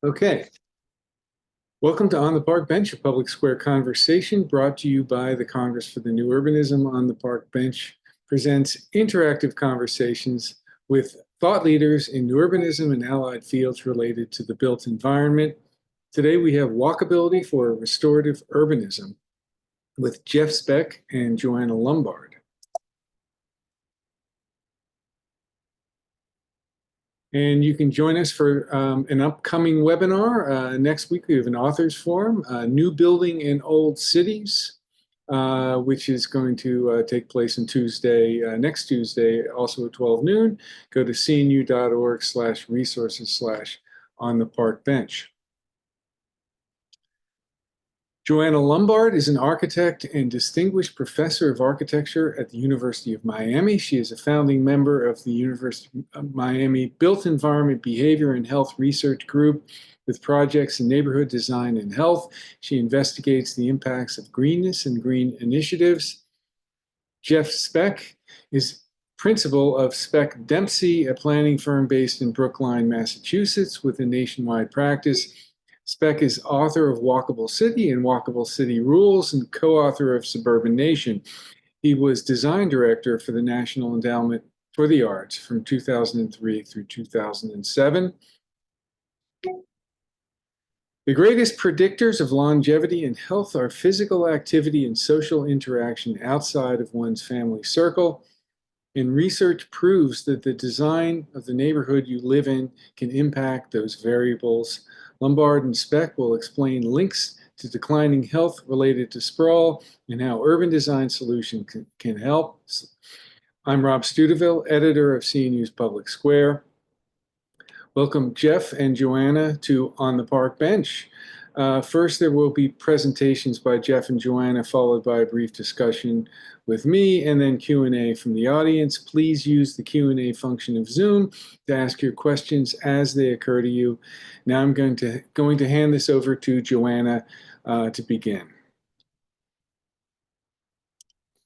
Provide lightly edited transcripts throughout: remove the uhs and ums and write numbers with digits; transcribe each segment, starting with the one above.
Okay, welcome to On the Park Bench, a public square conversation brought to you by the Congress for the New Urbanism. On the Park Bench presents interactive conversations with thought leaders in new urbanism and allied fields related to the built environment. Today we have Walkability for Restorative Urbanism with Jeff Speck and Joanna Lombard. And you can join us for an upcoming webinar. Next week, we have an authors forum, New Building in Old Cities, which is going to take place on Tuesday, next Tuesday, also at 12 noon. Go to cnu.org/resources/on the park bench. Joanna Lombard is an architect and distinguished professor of architecture at the University of Miami. She is a founding member of the University of Miami Built Environment Behavior and Health Research Group with projects in neighborhood design and health. She investigates the impacts of greenness and green initiatives. Jeff Speck is principal of Speck Dempsey, a planning firm based in Brookline, Massachusetts, with a nationwide practice. Speck is author of Walkable City and Walkable City Rules and co-author of Suburban Nation. He was design director for the National Endowment for the Arts from 2003 through 2007. The greatest predictors of longevity and health are physical activity and social interaction outside of one's family circle. And research proves that the design of the neighborhood you live in can impact those variables. Lombard and Speck will explain links to declining health related to sprawl and how urban design solutions can help. I'm Rob Steuteville, editor of CNU's Public Square. Welcome Jeff and Joanna to On the Park Bench. First, there will be presentations by Jeff and Joanna, followed by a brief discussion with me, and then Q&A from the audience. Please use the Q&A function of Zoom to ask your questions as they occur to you. Now I'm going to hand this over to Joanna to begin.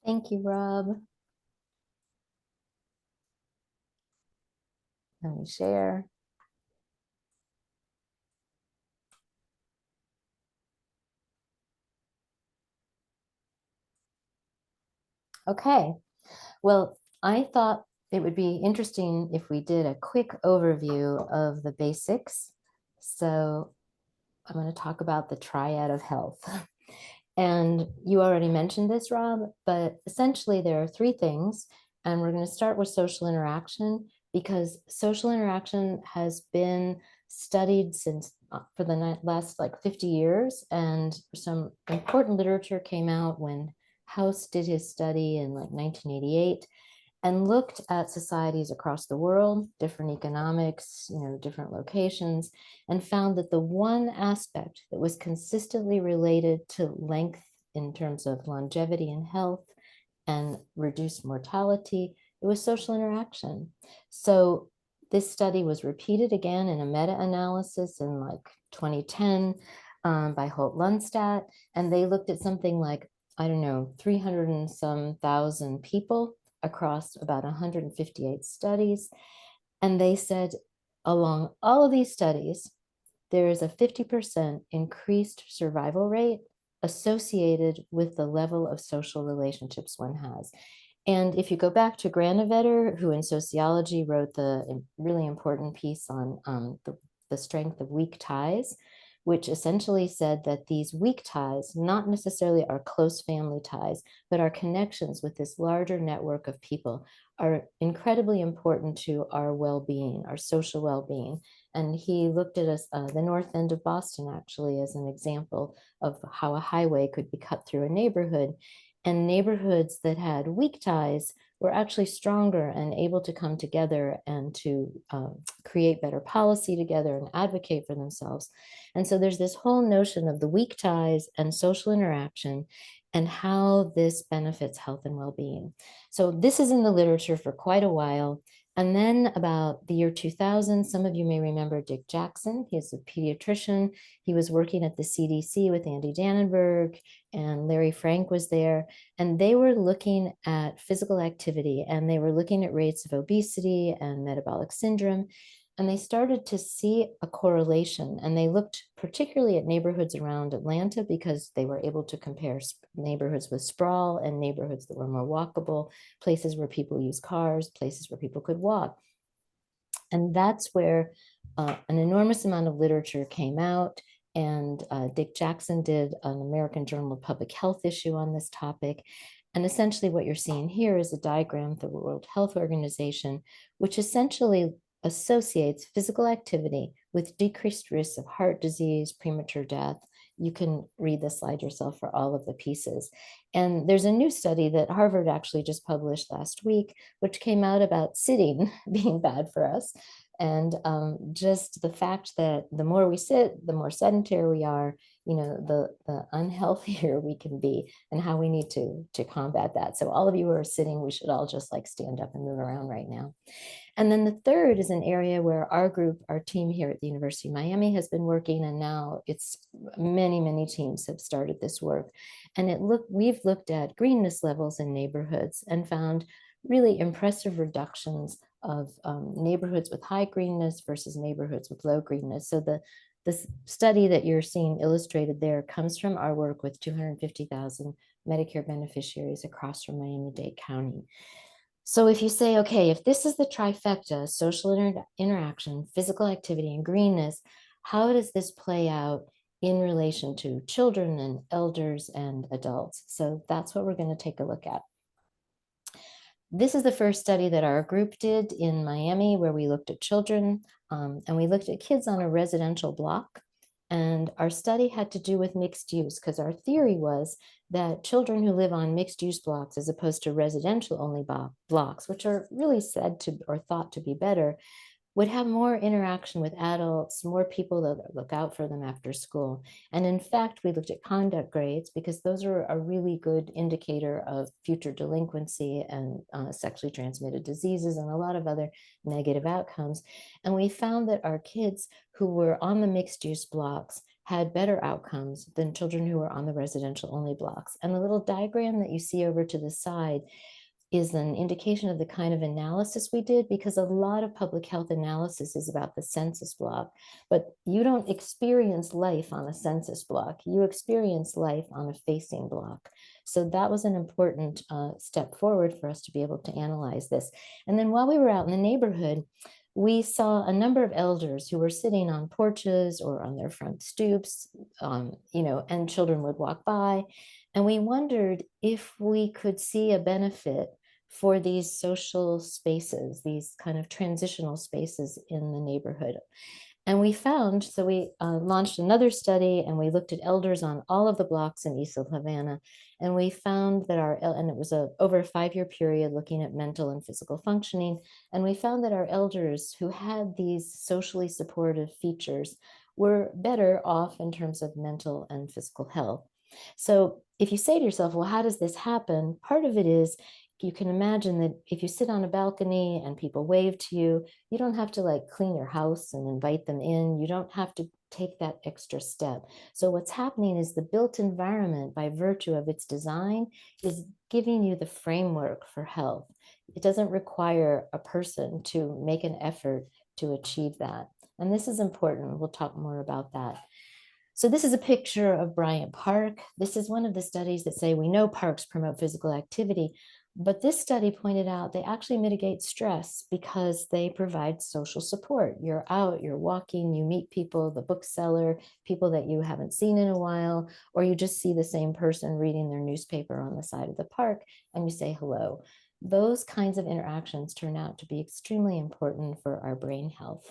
Thank you, Rob. Let me share. Okay, well, I thought it would be interesting if we did a quick overview of the basics. So I'm going to talk about the triad of health. And you already mentioned this, Rob, but essentially there are three things. And we're going to start with social interaction because social interaction has been studied since for the last like 50 years. And some important literature came out when House did his study in like 1988 and looked at societies across the world, different economics, different locations, and found that the one aspect that was consistently related to length in terms of longevity and health and reduced mortality, it was social interaction. So this study was repeated again in a meta-analysis in like 2010 by Holt-Lundstadt, and they looked at something like, I don't know, 300 and some thousand people across about 158 studies. And they said along all of these studies, there is a 50% increased survival rate associated with the level of social relationships one has. And if you go back to Granovetter, who in sociology wrote the really important piece on the strength of weak ties, which essentially said that these weak ties, not necessarily our close family ties, but our connections with this larger network of people are incredibly important to our well-being, our social well-being. And he looked at us, the north end of Boston, actually, as an example of how a highway could be cut through a neighborhood. And neighborhoods that had weak ties were actually stronger and able to come together and to create better policy together and advocate for themselves. And so there's this whole notion of the weak ties and social interaction and how this benefits health and well-being. So this is in the literature for quite a while. And then about the year 2000, some of you may remember Dick Jackson. He's a pediatrician. He was working at the CDC with Andy Dannenberg, and Larry Frank was there. And they were looking at physical activity, and they were looking at rates of obesity and metabolic syndrome. and they started to see a correlation. And they looked particularly at neighborhoods around Atlanta because they were able to compare neighborhoods with sprawl and neighborhoods that were more walkable, places where people use cars, places where people could walk. And that's where an enormous amount of literature came out. And Dick Jackson did an American Journal of Public Health issue on this topic. And essentially what you're seeing here is a diagram of the World Health Organization, which essentially associates physical activity with decreased risks of heart disease, premature death. You can read the slide yourself for all of the pieces. And there's a new study that Harvard actually just published last week, which came out about sitting being bad for us. And just the fact that the more we sit, the more sedentary we are, you know, the unhealthier we can be, and how we need to combat that. So all of you who are sitting, we should all just like stand up and move around right now. And then the third is an area where our group, our team here at the University of Miami has been working, and now it's many teams have started this work. And we've looked at greenness levels in neighborhoods and found really impressive reductions of neighborhoods with high greenness versus neighborhoods with low greenness. So this study that you're seeing illustrated there comes from our work with 250,000 Medicare beneficiaries across from Miami-Dade County. So if you say, okay, if this is the trifecta, social interaction, physical activity, and greenness, how does this play out in relation to children and elders and adults? So that's what we're going to take a look at. This is the first study that our group did in Miami, where we looked at children, and we looked at kids on a residential block. And our study had to do with mixed use, because our theory was that children who live on mixed use blocks, as opposed to residential only blocks, which are really said to or thought to be better, would have more interaction with adults, more people that look out for them after school. And in fact, we looked at conduct grades because those are a really good indicator of future delinquency and sexually transmitted diseases and a lot of other negative outcomes. And we found that our kids who were on the mixed use blocks had better outcomes than children who were on the residential only blocks. And the little diagram that you see over to the side is an indication of the kind of analysis we did, because a lot of public health analysis is about the census block, but you don't experience life on a census block. You experience life on a facing block. So that was an important step forward for us to be able to analyze this. And then while we were out in the neighborhood, we saw a number of elders who were sitting on porches or on their front stoops, you know, and children would walk by. And we wondered if we could see a benefit for these social spaces, these kind of transitional spaces in the neighborhood. And we found, so we launched another study, and we looked at elders on all of the blocks in East of Havana. And we found that and it was over a 5-year period looking at mental and physical functioning. And we found that our elders who had these socially supportive features were better off in terms of mental and physical health. So if you say to yourself, well, how does this happen? Part of it is, you can imagine that if you sit on a balcony and people wave to you, you don't have to like clean your house and invite them in. You don't have to take that extra step. So what's happening is the built environment, by virtue of its design, is giving you the framework for health. It doesn't require a person to make an effort to achieve that. And this is important. We'll talk more about that. So this is a picture of Bryant Park. This is one of the studies that say we know parks promote physical activity, but this study pointed out they actually mitigate stress because they provide social support. You're out, you're walking, you meet people, the bookseller, people that you haven't seen in a while, or you just see the same person reading their newspaper on the side of the park and you say hello. Those kinds of interactions turn out to be extremely important for our brain health.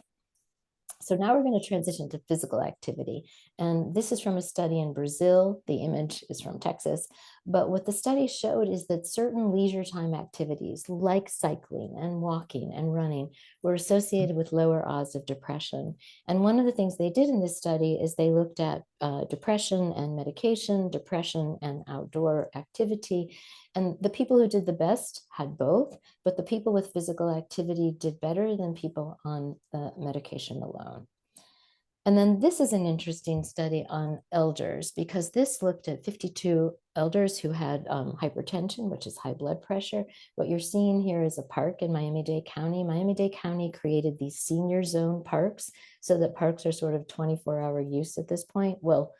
So now we're going to transition to physical activity. And this is from a study in Brazil. The image is from Texas. But what the study showed is that certain leisure time activities like cycling and walking and running were associated with lower odds of depression. And one of the things they did in this study is they looked at depression and medication, depression and outdoor activity. And the people who did the best had both, but the people with physical activity did better than people on the medication alone. And then this is an interesting study on elders, because this looked at 52 elders who had hypertension, which is high blood pressure. What you're seeing here is a park in Miami-Dade County. Miami-Dade County created these senior zone parks so that parks are sort of 24-hour use at this point. Well,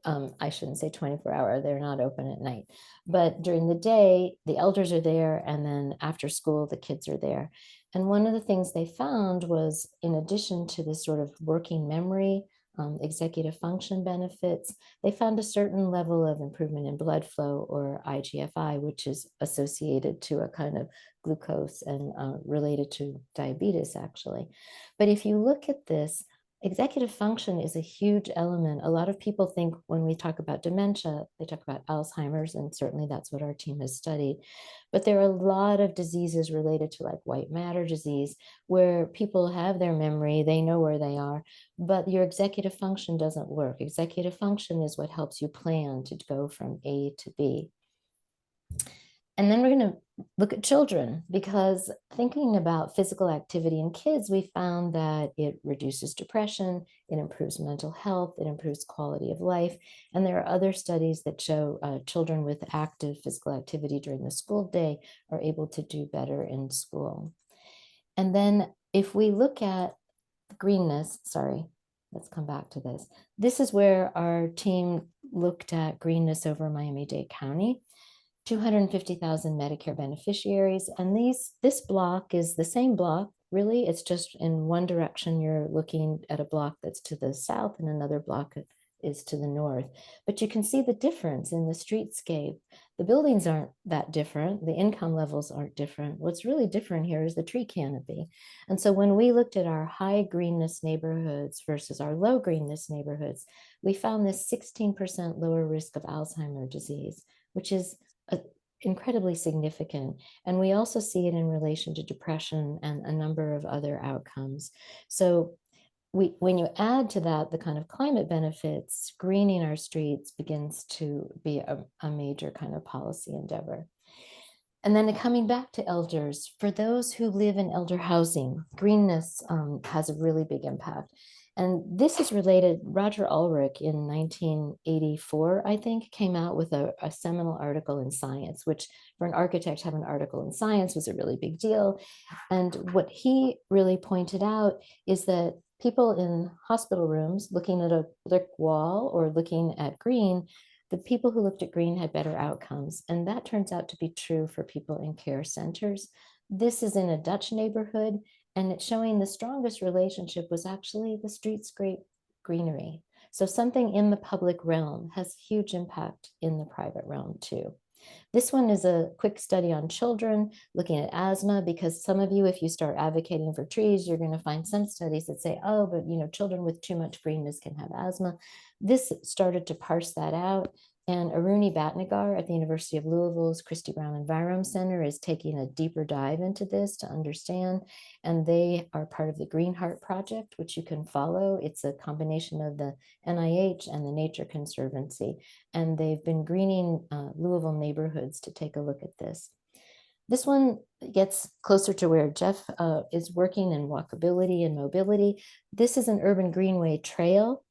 I shouldn't say 24-hour, they're not open at night. But during the day, the elders are there, and then after school, the kids are there. And one of the things they found was, in addition to this sort of working memory, executive function benefits, they found a certain level of improvement in blood flow, or IGFI, which is associated to a kind of glucose and related to diabetes, actually. But if you look at this, executive function is a huge element. A lot of people think when we talk about dementia, they talk about Alzheimer's, and certainly that's what our team has studied. But there are a lot of diseases related to like white matter disease, where people have their memory, they know where they are, but your executive function doesn't work. Executive function is what helps you plan to go from A to B. And then we're going to look at children, because thinking about physical activity in kids, we found that it reduces depression, it improves mental health, it improves quality of life. And there are other studies that show children with active physical activity during the school day are able to do better in school. And then if we look at greenness, sorry, let's come back to this. This is where our team looked at greenness over Miami-Dade County. 250,000 Medicare beneficiaries. And this block is the same block, really. It's just in one direction. You're looking at a block that's to the south and another block is to the north. But you can see the difference in the streetscape. The buildings aren't that different. The income levels aren't different. What's really different here is the tree canopy. And so when we looked at our high greenness neighborhoods versus our low greenness neighborhoods, we found this 16% lower risk of Alzheimer's disease, which is incredibly significant. And we also see it in relation to depression and a number of other outcomes. So when you add to that the kind of climate benefits, greening our streets begins to be a major kind of policy endeavor. And then coming back to elders, for those who live in elder housing, greenness has a really big impact. And this is related. Roger Ulrich in 1984, I think, came out with a seminal article in Science, which for an architect to have an article in Science was a really big deal. And what he really pointed out is that people in hospital rooms looking at a brick wall or looking at green, the people who looked at green had better outcomes. And that turns out to be true for people in care centers. This is in a Dutch neighborhood, and it's showing the strongest relationship was actually the streetscape greenery. So something in the public realm has huge impact in the private realm too. This one is a quick study on children looking at asthma, because some of you, if you start advocating for trees, you're going to find some studies that say, oh, but children with too much greenness can have asthma. This started to parse that out. And Aruni Bhatnagar at the University of Louisville's Christy Brown Envirom Center is taking a deeper dive into this to understand. And they are part of the Green Heart Project, which you can follow. It's a combination of the NIH and the Nature Conservancy. And they've been greening Louisville neighborhoods to take a look at this. This one gets closer to where Jeff is working in walkability and mobility. This is an urban greenway trail.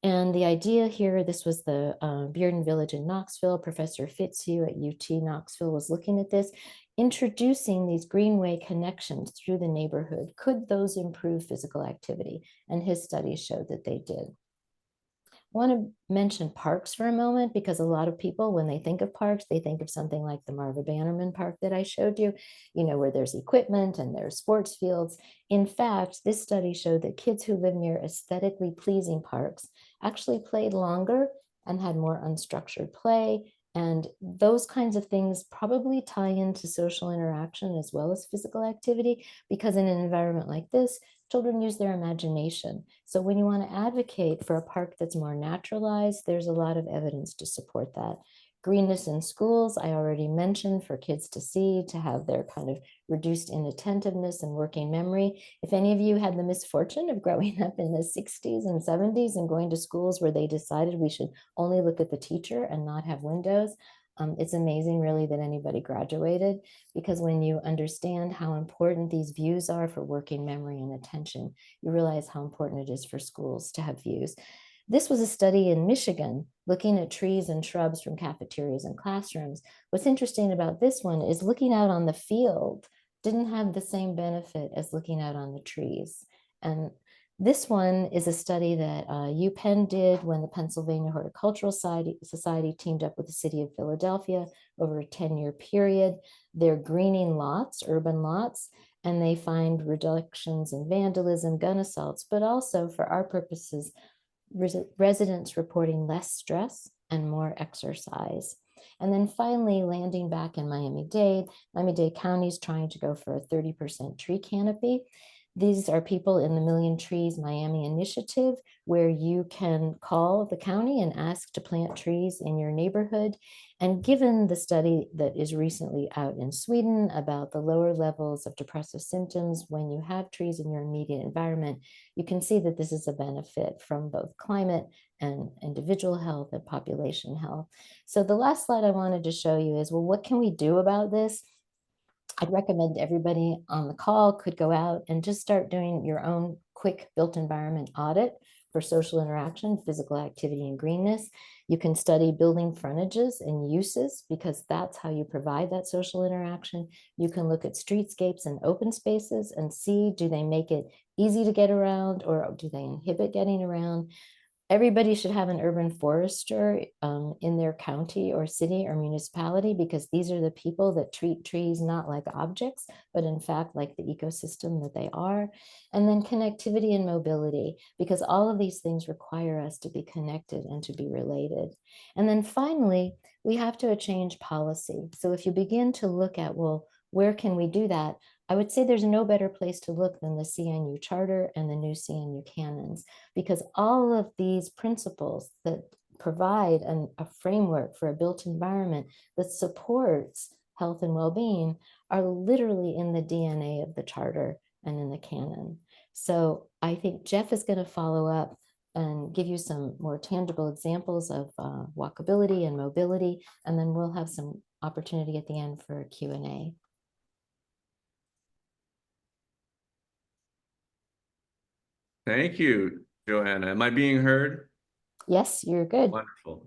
And the idea here, this was the Bearden Village in Knoxville. Professor Fitzhugh at UT Knoxville was looking at this, introducing these greenway connections through the neighborhood. Could those improve physical activity? And his studies showed that they did. I want to mention parks for a moment, because a lot of people, when they think of parks, they think of something like the Marva Bannerman Park that I showed you, where there's equipment and there's sports fields. In fact, this study showed that kids who live near aesthetically pleasing parks actually played longer and had more unstructured play. And those kinds of things probably tie into social interaction as well as physical activity, because in an environment like this, children use their imagination. So when you want to advocate for a park that's more naturalized, there's a lot of evidence to support that. Greenness in schools, I already mentioned, for kids to see, to have their kind of reduced inattentiveness and working memory. If any of you had the misfortune of growing up in the 60s and 70s and going to schools where they decided we should only look at the teacher and not have windows, it's amazing really that anybody graduated, because when you understand how important these views are for working memory and attention, you realize how important it is for schools to have views. This was a study in Michigan looking at trees and shrubs from cafeterias and classrooms. What's interesting about this one is looking out on the field didn't have the same benefit as looking out on the trees. And this one is a study that UPenn did when the Pennsylvania Horticultural Society teamed up with the city of Philadelphia over a 10-year period. They're greening lots, urban lots, and they find reductions in vandalism, gun assaults, but also for our purposes, residents reporting less stress and more exercise. And then finally, landing back in Miami-Dade County is trying to go for a 30% tree canopy. These are people in the Million Trees Miami Initiative, where you can call the county and ask to plant trees in your neighborhood. And given the study that is recently out in Sweden about the lower levels of depressive symptoms when you have trees in your immediate environment, you can see that this is a benefit from both climate and individual health and population health. So the last slide I wanted to show you is, well, what can we do about this? I'd recommend everybody on the call could go out and just start doing your own quick built environment audit for social interaction, physical activity, and greenness. You can study building frontages and uses because that's how you provide that social interaction. You can look at streetscapes and open spaces and see, do they make it easy to get around or do they inhibit getting around? Everybody should have an urban forester in their county or city or municipality, because these are the people that treat trees not like objects, but in fact like the ecosystem that they are. And then connectivity and mobility, because all of these things require us to be connected and to be related. And then finally, we have to change policy. So if you begin to look at, well, where can we do that? I would say there's no better place to look than the CNU Charter and the new CNU canons, because all of these principles that provide a framework for a built environment that supports health and well-being are literally in the DNA of the Charter and in the canon. So I think Jeff is going to follow up and give you some more tangible examples of walkability and mobility, and then we'll have some opportunity at the end for a Q&A. Thank you, Joanna. Am I being heard? Yes, you're good. Wonderful.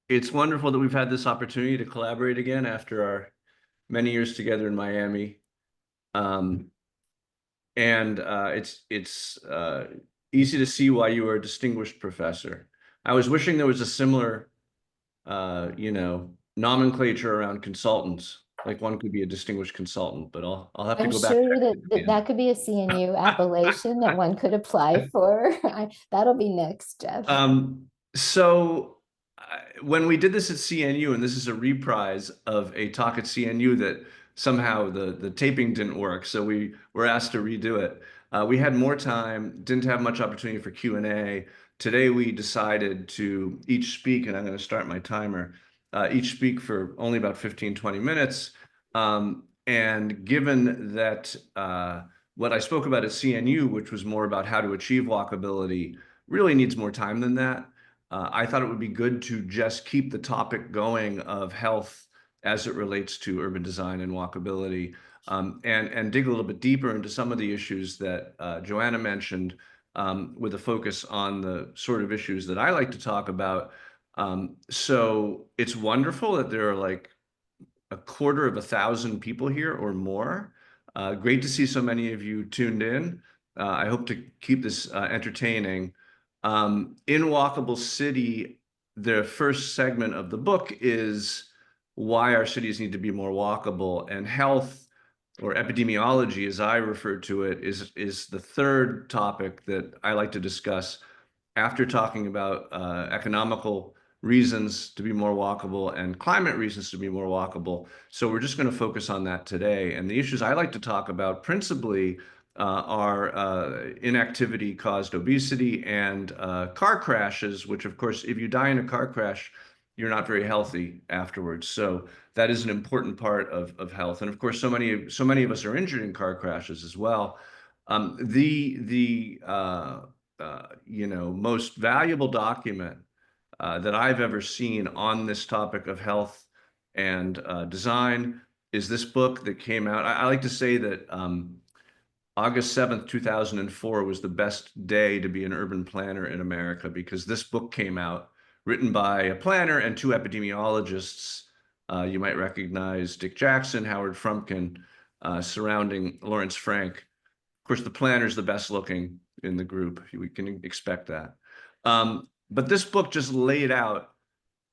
It's wonderful that we've had this opportunity to collaborate again after our many years together in Miami. It's easy to see why you are a distinguished professor. I was wishing there was a similar, nomenclature around consultants. Like one could be a distinguished consultant, but I'll have to go back. I'm sure that could be a CNU appellation that one could apply for. That'll be next, Jeff. When we did this at CNU, and this is a reprise of a talk at CNU that somehow the taping didn't work, so we were asked to redo it. We had more time, didn't have much opportunity for Q&A. Today we decided to each speak, and I'm going to start my timer, each speak for only about 15-20 minutes. And given that what I spoke about at CNU, which was more about how to achieve walkability, really needs more time than that, I thought it would be good to just keep the topic going of health as it relates to urban design and walkability, and dig a little bit deeper into some of the issues that Joanna mentioned, with a focus on the sort of issues that I like to talk about. So it's wonderful that there are like 250,000 people here or more. Great to see so many of you tuned in. I hope to keep this entertaining. In Walkable City, the first segment of the book is why our cities need to be more walkable, and health, or epidemiology as I refer to it, is the third topic that I like to discuss after talking about economical reasons to be more walkable and climate reasons to be more walkable. So we're just going to focus on that today. And the issues I like to talk about principally are inactivity caused obesity and car crashes, which of course, if you die in a car crash, you're not very healthy afterwards. So that is an important part of health. And of course, so many of us are injured in car crashes as well. Most valuable document that I've ever seen on this topic of health and design is this book that came out. I like to say that August 7th, 2004 was the best day to be an urban planner in America because this book came out, written by a planner and two epidemiologists. You might recognize Dick Jackson, Howard Frumkin, surrounding Lawrence Frank. Of course, the planner's the best looking in the group. We can expect that. But this book just laid out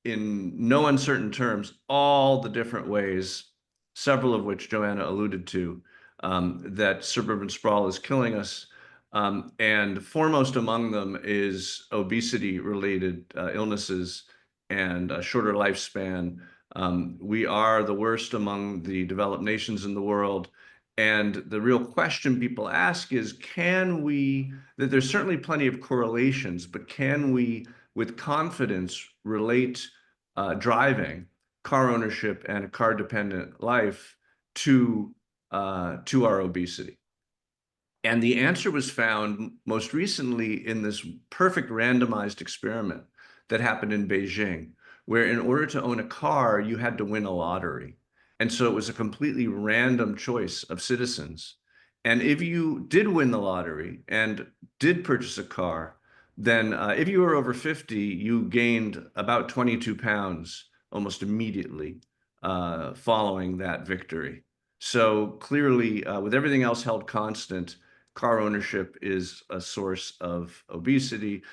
in no uncertain terms all the different ways, several of which Joanna alluded to, that suburban sprawl is killing us. And foremost among them is obesity-related illnesses and a shorter lifespan. We are the worst among the developed nations in the world. And the real question people ask is, that there's certainly plenty of correlations, but can we, with confidence, relate driving, car ownership, and a car-dependent life to our obesity? And the answer was found most recently in this perfect randomized experiment that happened in Beijing, where in order to own a car, you had to win a lottery. And so it was a completely random choice of citizens. And if you did win the lottery and did purchase a car, then if you were over 50, you gained about 22 pounds almost immediately following that victory. So clearly, with everything else held constant, car ownership is a source of obesity.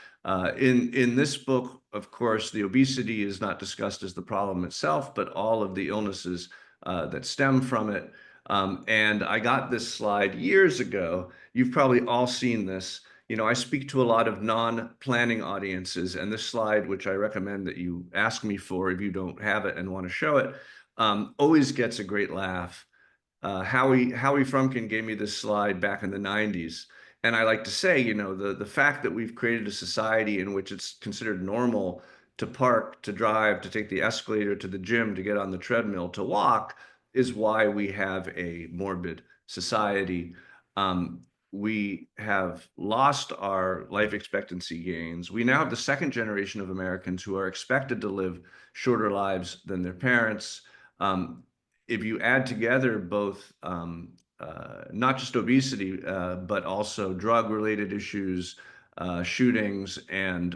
In this book, of course, the obesity is not discussed as the problem itself, but all of the illnesses that stem from it. And I got this slide years ago. You've probably all seen this. You know, I speak to a lot of non-planning audiences, and this slide, which I recommend that you ask me for if you don't have it and want to show it, always gets a great laugh. Howie Frumkin gave me this slide back in the 90s. And I like to say, you know, the fact that we've created a society in which it's considered normal to park, to drive, to take the escalator to the gym, to get on the treadmill, to walk, is why we have a morbid society. We have lost our life expectancy gains. We now have the second generation of Americans who are expected to live shorter lives than their parents. If you add together both not just obesity, but also drug-related issues, shootings, and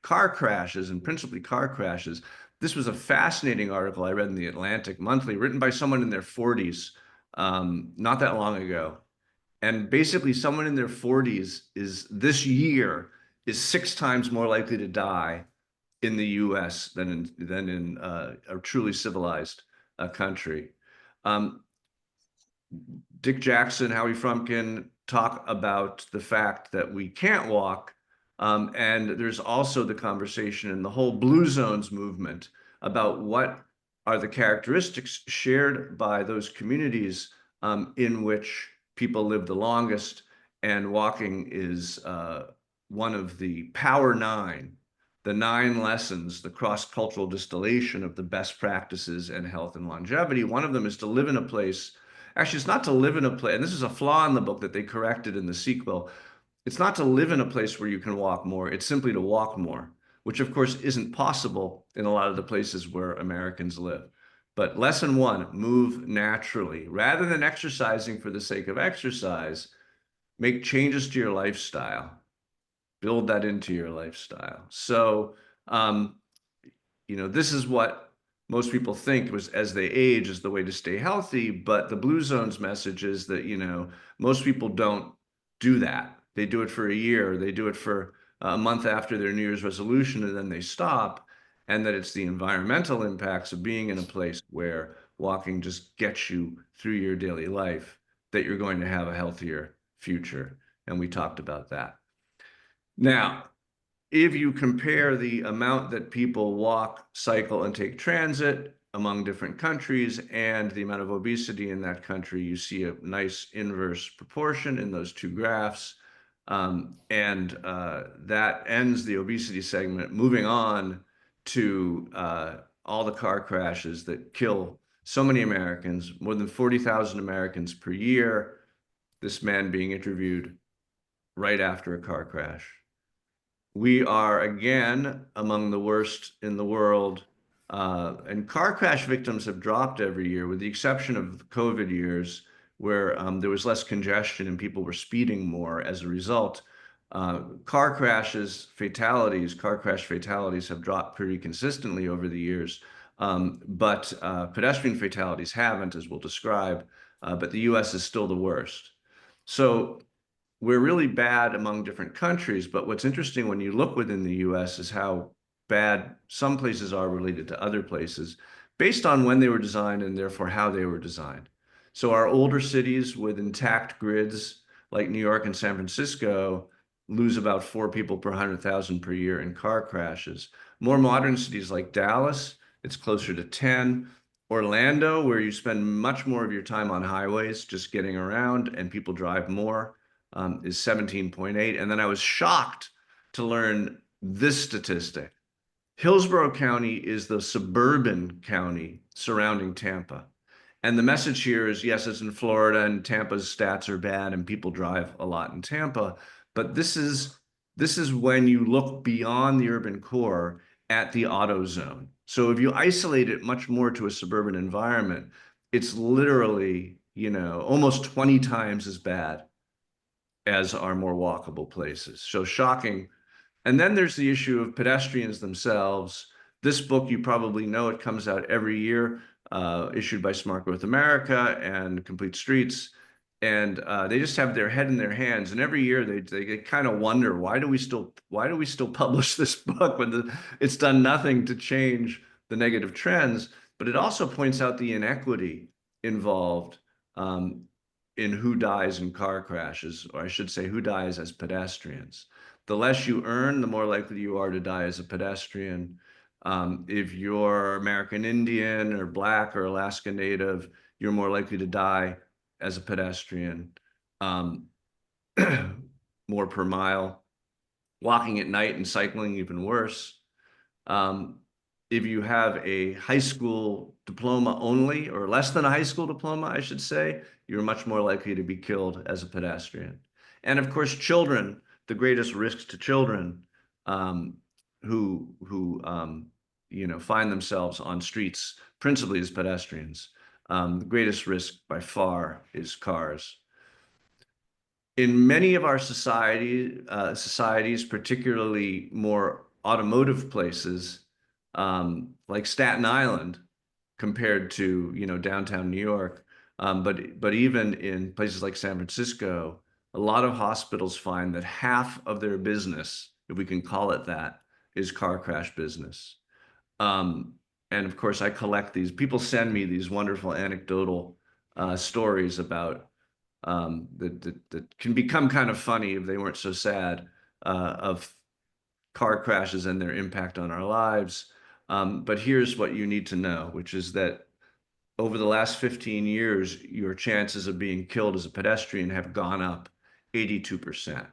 car crashes, and principally car crashes. This was a fascinating article I read in the Atlantic Monthly, written by someone in their 40s, not that long ago. And basically, someone in their 40s this year is 6 times more likely to die in the U.S. than in a truly civilized country. Dick Jackson, Howie Frumkin talk about the fact that we can't walk. And there's also the conversation in the whole Blue Zones movement about what are the characteristics shared by those communities in which people live the longest. And walking is one of the Power 9, the 9 lessons, the cross-cultural distillation of the best practices in health and longevity. One of them is to live in a place. Actually, it's not to live in a place, and this is a flaw in the book that they corrected in the sequel. It's not to live in a place where you can walk more. It's simply to walk more, which of course isn't possible in a lot of the places where Americans live. But lesson 1, move naturally. Rather than exercising for the sake of exercise, make changes to your lifestyle. Build that into your lifestyle. So, you know, this is what most people think was, as they age, is the way to stay healthy. But the Blue Zones message is that, you know, most people don't do that. They do it for a year. They do it for a month after their New Year's resolution, and then they stop. And that it's the environmental impacts of being in a place where walking just gets you through your daily life that you're going to have a healthier future. And we talked about that. Now, if you compare the amount that people walk, cycle, and take transit among different countries and the amount of obesity in that country, you see a nice inverse proportion in those two graphs. That ends the obesity segment. Moving on to all the car crashes that kill so many Americans, more than 40,000 Americans per year. This man being interviewed right after a car crash. We are, again, among the worst in the world. And car crash victims have dropped every year, with the exception of the COVID years, where there was less congestion and people were speeding more as a result. Car crash fatalities have dropped pretty consistently over the years, but pedestrian fatalities haven't, as we'll describe, but the US is still the worst. So we're really bad among different countries, but what's interesting when you look within the US is how bad some places are related to other places based on when they were designed and therefore how they were designed. So our older cities with intact grids like New York and San Francisco lose about 4 people per 100,000 per year in car crashes. More modern cities like Dallas, it's closer to 10. Orlando, where you spend much more of your time on highways just getting around and people drive more, is 17.8. And then I was shocked to learn this statistic. Hillsborough County is the suburban county surrounding Tampa. And the message here is, yes, it's in Florida and Tampa's stats are bad and people drive a lot in Tampa, but this is when you look beyond the urban core at the auto zone. So if you isolate it much more to a suburban environment, it's literally, almost 20 times as bad as our more walkable places. So shocking. And then there's the issue of pedestrians themselves. This book, you probably know, it comes out every year, issued by Smart Growth America and Complete Streets. And they just have their head in their hands. And every year they kind of wonder, why do we still publish this book when it's done nothing to change the negative trends? But it also points out the inequity involved in who dies in car crashes, or I should say, who dies as pedestrians. The less you earn, the more likely you are to die as a pedestrian. If you're American Indian or Black or Alaska Native, you're more likely to die as a pedestrian, more per mile. Walking at night and cycling, even worse. If you have a high school diploma only, or less than a high school diploma, I should say, you're much more likely to be killed as a pedestrian. And of course, children, the greatest risks to children who find themselves on streets, principally as pedestrians. The greatest risk by far is cars. In many of our societies, particularly more automotive places, like Staten Island, compared to downtown New York, but even in places like San Francisco, a lot of hospitals find that half of their business, if we can call it that, is car crash business. And of course, I collect these. People send me these wonderful anecdotal stories about that can become kind of funny if they weren't so sad, of car crashes and their impact on our lives. But here's what you need to know, which is that over the last 15 years, your chances of being killed as a pedestrian have gone up 82%.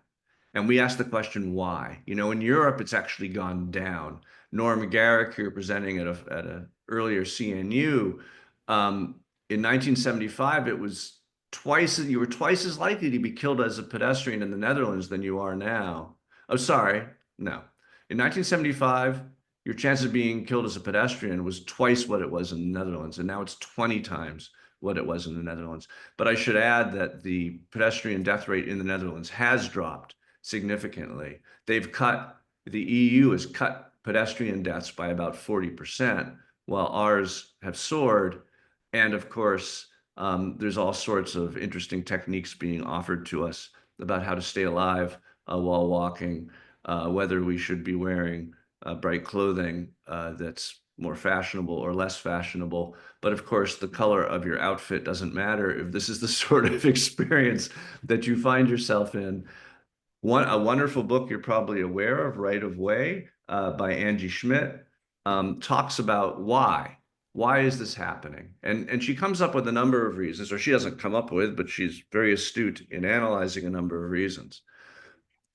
And we ask the question, why? In Europe, it's actually gone down. Norm Garrick here presenting at a earlier CNU, in 1975, it was you were twice as likely to be killed as a pedestrian in the Netherlands than you are now. Oh, sorry, no. In 1975, your chance of being killed as a pedestrian was twice what it was in the Netherlands, and now it's 20 times what it was in the Netherlands. But I should add that the pedestrian death rate in the Netherlands has dropped significantly. The EU has cut pedestrian deaths by about 40%, while ours have soared. And of course, there's all sorts of interesting techniques being offered to us about how to stay alive while walking, whether we should be wearing bright clothing that's more fashionable or less fashionable. But of course, the color of your outfit doesn't matter if this is the sort of experience that you find yourself in. A wonderful book you're probably aware of, Right of Way, by Angie Schmidt, talks about why. Why is this happening? And she comes up with a number of reasons, or she doesn't come up with, but she's very astute in analyzing a number of reasons.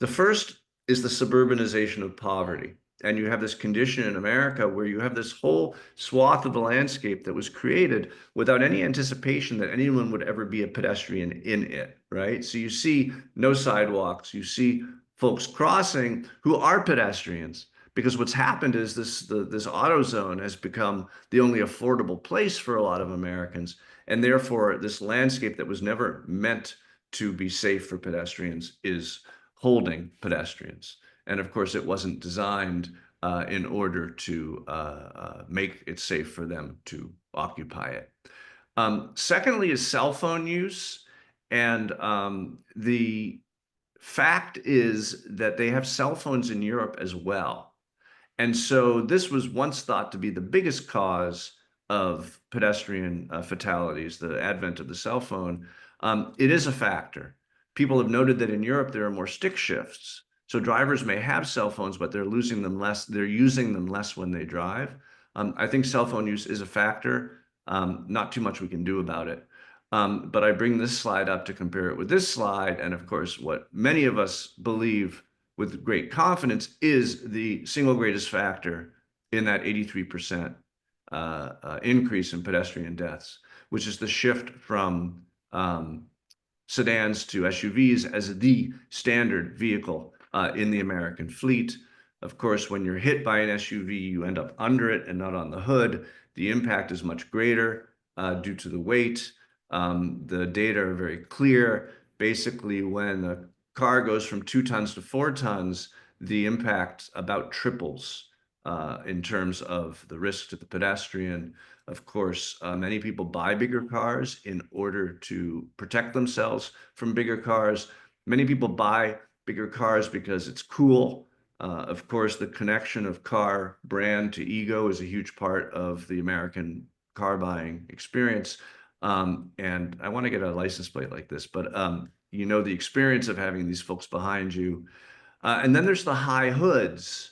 The first is the suburbanization of poverty. And you have this condition in America where you have this whole swath of the landscape that was created without any anticipation that anyone would ever be a pedestrian in it, right? So you see no sidewalks, you see folks crossing who are pedestrians, because what's happened is this AutoZone has become the only affordable place for a lot of Americans, and therefore this landscape that was never meant to be safe for pedestrians is holding pedestrians. And of course, it wasn't designed in order to make it safe for them to occupy it. Secondly is cell phone use. And the fact is that they have cell phones in Europe as well. And so this was once thought to be the biggest cause of pedestrian fatalities, the advent of the cell phone. It is a factor. People have noted that in Europe, there are more stick shifts. So drivers may have cell phones, but they're losing them less. They're using them less when they drive. I think cell phone use is a factor. Not too much we can do about it. But I bring this slide up to compare it with this slide. And of course, what many of us believe with great confidence is the single greatest factor in that 83% increase in pedestrian deaths, which is the shift from sedans to SUVs as the standard vehicle in the American fleet. Of course, when you're hit by an SUV, you end up under it and not on the hood. The impact is much greater due to the weight. The data are very clear. Basically, when a car goes from 2 tons to 4 tons, the impact about triples in terms of the risk to the pedestrian. Of course, many people buy bigger cars in order to protect themselves from bigger cars. Many people buy bigger cars because it's cool. Of course, the connection of car brand to ego is a huge part of the American car buying experience. And I want to get a license plate like this, but you know, the experience of having these folks behind you. And then there's the high hoods,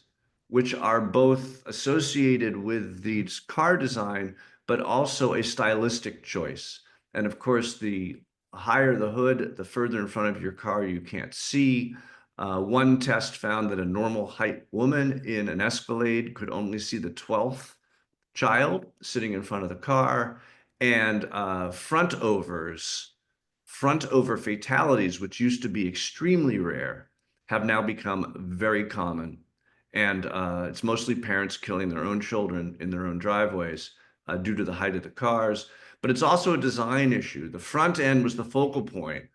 which are both associated with the car design, but also a stylistic choice. And of course, the higher the hood, the further in front of your car you can't see. One test found that a normal height woman in an Escalade could only see the 12th child sitting in front of the car. And front over fatalities, which used to be extremely rare, have now become very common. And it's mostly parents killing their own children in their own driveways due to the height of the cars. But it's also a design issue. The front end was the focal point.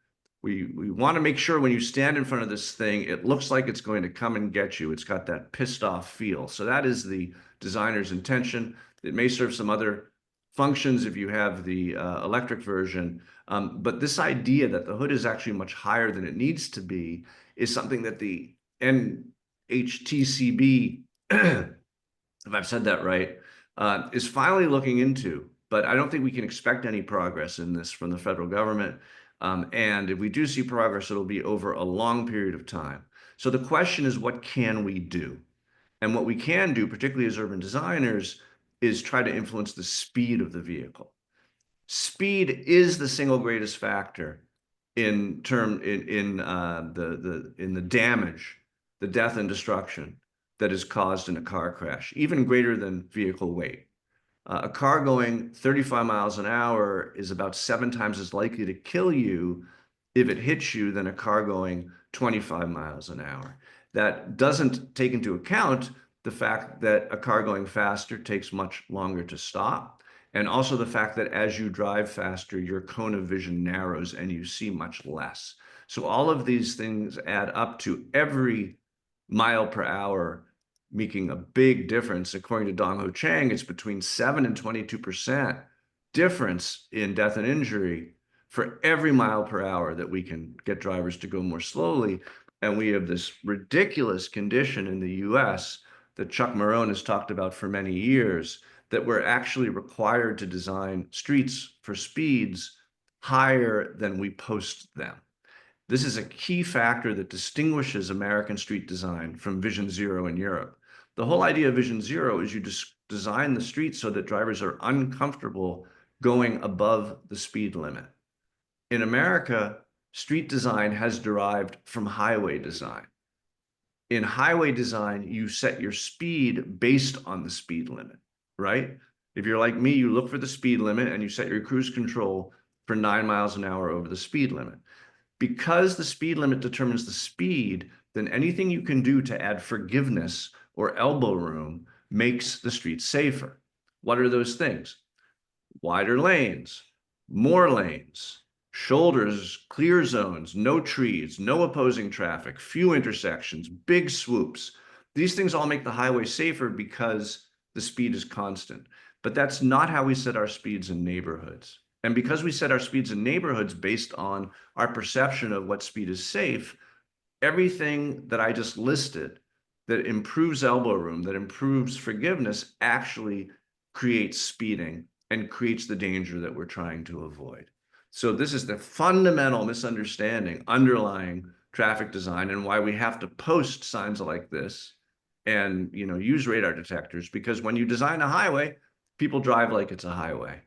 We want to make sure when you stand in front of this thing, it looks like it's going to come and get you. It's got that pissed off feel. So that is the designer's intention. It may serve some other functions if you have the electric version. But this idea that the hood is actually much higher than it needs to be is something that the NHTCB, if I've said that right, is finally looking into. But I don't think we can expect any progress in this from the federal government. And if we do see progress, it'll be over a long period of time. So the question is, what can we do? And what we can do, particularly as urban designers, is try to influence the speed of the vehicle. Speed is the single greatest factor in the damage, the death and destruction that is caused in a car crash, even greater than vehicle weight. A car going 35 miles an hour is about 7 times as likely to kill you if it hits you than a car going 25 miles an hour. That doesn't take into account the fact that a car going faster takes much longer to stop, and also the fact that as you drive faster, your cone of vision narrows and you see much less. So all of these things add up to every mile per hour making a big difference. According to Dong Ho Chang, it's between 7 and 22% difference in death and injury for every mile per hour that we can get drivers to go more slowly. And we have this ridiculous condition in the US that Chuck Marohn has talked about for many years, that we're actually required to design streets for speeds higher than we post them. This is a key factor that distinguishes American street design from Vision Zero in Europe. The whole idea of Vision Zero is you just design the street so that drivers are uncomfortable going above the speed limit. In America, street design has derived from highway design. In highway design, you set your speed based on the speed limit, right? If you're like me, you look for the speed limit and you set your cruise control for 9 miles an hour over the speed limit. Because the speed limit determines the speed, then anything you can do to add forgiveness or elbow room makes the streets safer. What are those things? Wider lanes, more lanes, shoulders, clear zones, no trees, no opposing traffic, few intersections, big swoops. These things all make the highway safer because the speed is constant. But that's not how we set our speeds in neighborhoods. And because we set our speeds in neighborhoods based on our perception of what speed is safe, everything that I just listed that improves elbow room, that improves forgiveness, actually creates speeding and creates the danger that we're trying to avoid. So this is the fundamental misunderstanding underlying traffic design and why we have to post signs like this and use radar detectors, because when you design a highway, people drive like it's a highway,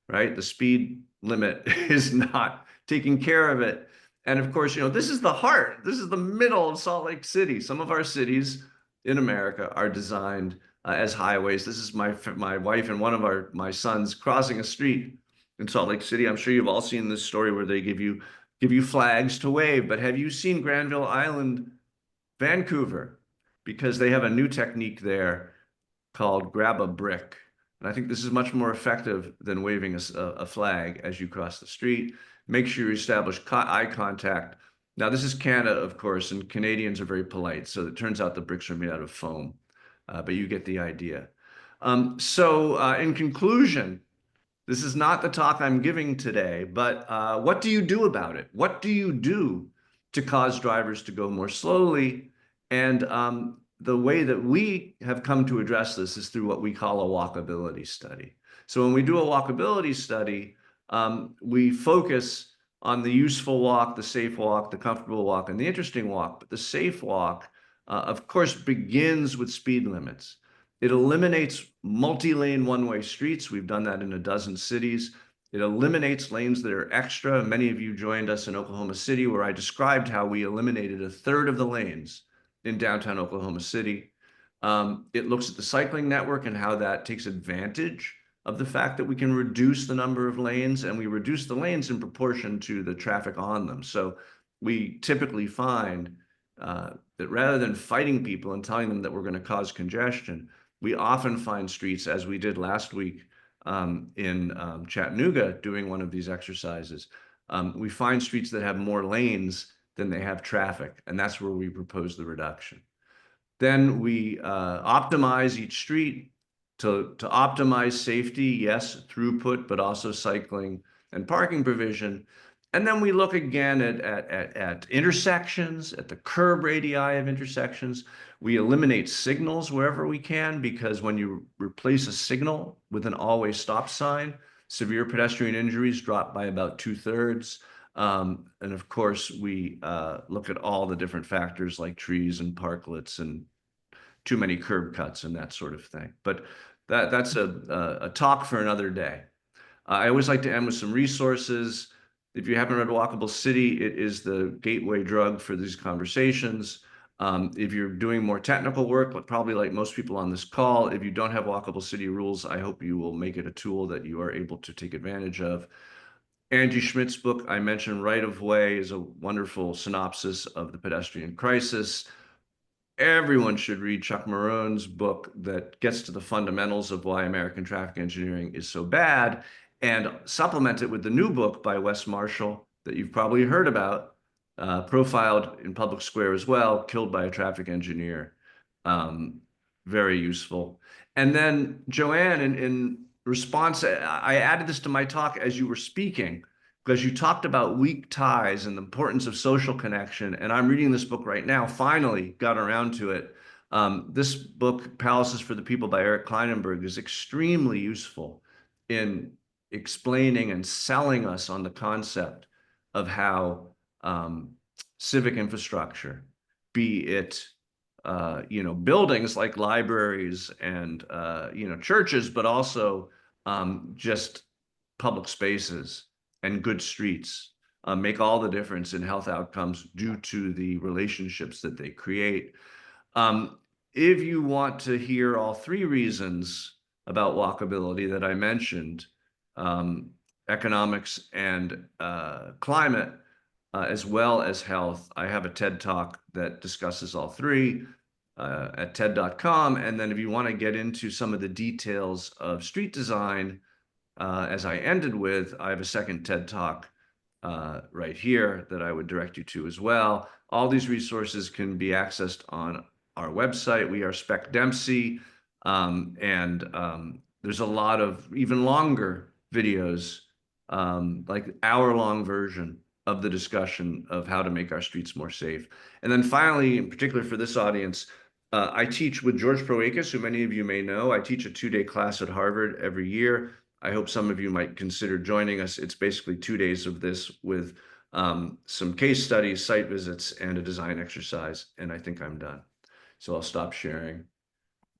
right? The speed limit is not taking care of it. And of course, this is the heart, this is the middle of Salt Lake City. Some of our cities in America are designed as highways. This is my wife and one of my sons crossing a street in Salt Lake City. I'm sure you've all seen this story where they give you flags to wave, but have you seen Granville Island, Vancouver? Because they have a new technique there called grab a brick. And I think this is much more effective than waving a flag as you cross the street. Make sure you establish eye contact. Now, this is Canada, of course, and Canadians are very polite. So it turns out the bricks are made out of foam, but you get the idea. In conclusion, this is not the talk I'm giving today, but what do you do about it? What do you do to cause drivers to go more slowly? And the way that we have come to address this is through what we call a walkability study. So when we do a walkability study, we focus on the useful walk, the safe walk, the comfortable walk, and the interesting walk. But the safe walk, of course, begins with speed limits. It eliminates multi-lane one-way streets. We've done that in a dozen cities. It eliminates lanes that are extra. Many of you joined us in Oklahoma City, where I described how we eliminated a third of the lanes in downtown Oklahoma City. It looks at the cycling network and how that takes advantage of the fact that we can reduce the number of lanes, and we reduce the lanes in proportion to the traffic on them. So we typically find that rather than fighting people and telling them that we're going to cause congestion, we often find streets, as we did last week in Chattanooga doing one of these exercises, we find streets that have more lanes than they have traffic, and that's where we propose the reduction. Then we optimize each street to optimize safety, yes, throughput, but also cycling and parking provision. And then we look again at intersections, at the curb radii of intersections. We eliminate signals wherever we can, because when you replace a signal with an always stop sign, severe pedestrian injuries drop by about 2/3. And of course, we look at all the different factors like trees and parklets and too many curb cuts and that sort of thing. But that's a talk for another day. I always like to end with some resources. If you haven't read Walkable City, it is the gateway drug for these conversations. If you're doing more technical work, but probably like most people on this call, if you don't have Walkable City rules, I hope you will make it a tool that you are able to take advantage of. Angie Schmidt's book I mentioned, Right of Way, is a wonderful synopsis of the pedestrian crisis. Everyone should read Chuck Marone's book that gets to the fundamentals of why American traffic engineering is so bad, and supplement it with the new book by Wes Marshall that you've probably heard about, profiled in Public Square as well, Killed by a Traffic Engineer. Very useful. And then Joanne, in response, I added this to my talk as you were speaking, because you talked about weak ties and the importance of social connection. And I'm reading this book right now, finally got around to it. This book, Palaces for the People by Eric Kleinenberg, is extremely useful in explaining and selling us on the concept of how civic infrastructure, be it buildings like libraries and churches, but also just public spaces and good streets, make all the difference in health outcomes due to the relationships that they create. If you want to hear all three reasons about walkability that I mentioned, economics and climate, as well as health, I have a TED Talk that discusses all three. at TED.com. And then if you want to get into some of the details of street design, as I ended with, I have a second TED Talk right here that I would direct you to as well. All these resources can be accessed on our website. We are Speck Dempsey. There's a lot of even longer videos, like hour-long version of the discussion of how to make our streets more safe. And then finally, in particular for this audience, I teach with George Proakis, who many of you may know. I teach a 2-day class at Harvard every year. I hope some of you might consider joining us. It's basically 2 days of this with some case studies, site visits, and a design exercise. And I think I'm done. So I'll stop sharing,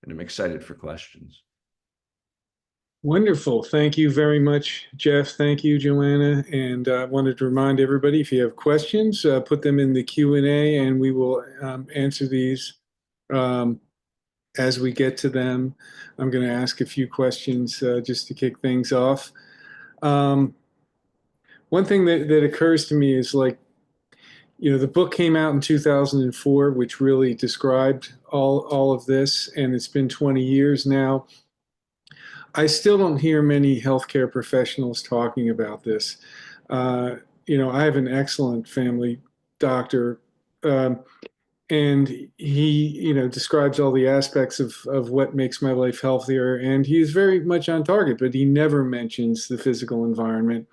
and I'm excited for questions. Wonderful. Thank you very much, Jeff. Thank you, Joanna. And I wanted to remind everybody, if you have questions, put them in the Q&A, and we will answer these as we get to them. I'm going to ask a few questions just to kick things off. One thing that occurs to me is, like, the book came out in 2004, which really described all of this, and it's been 20 years now. I still don't hear many healthcare professionals talking about this. I have an excellent family doctor, and he, describes all the aspects of what makes my life healthier, and he's very much on target, but he never mentions the physical environment.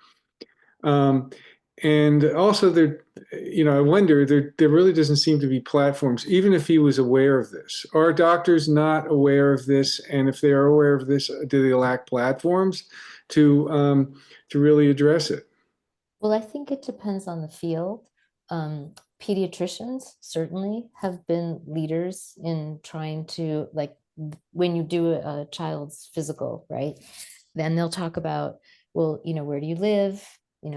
And also I wonder, there really doesn't seem to be platforms, even if he was aware of this. Are doctors not aware of this? And if they are aware of this, do they lack platforms to really address it? Well, I think it depends on the field. Pediatricians certainly have been leaders in trying to, like, when you do a child's physical, right? Then they'll talk about, well, where do you live?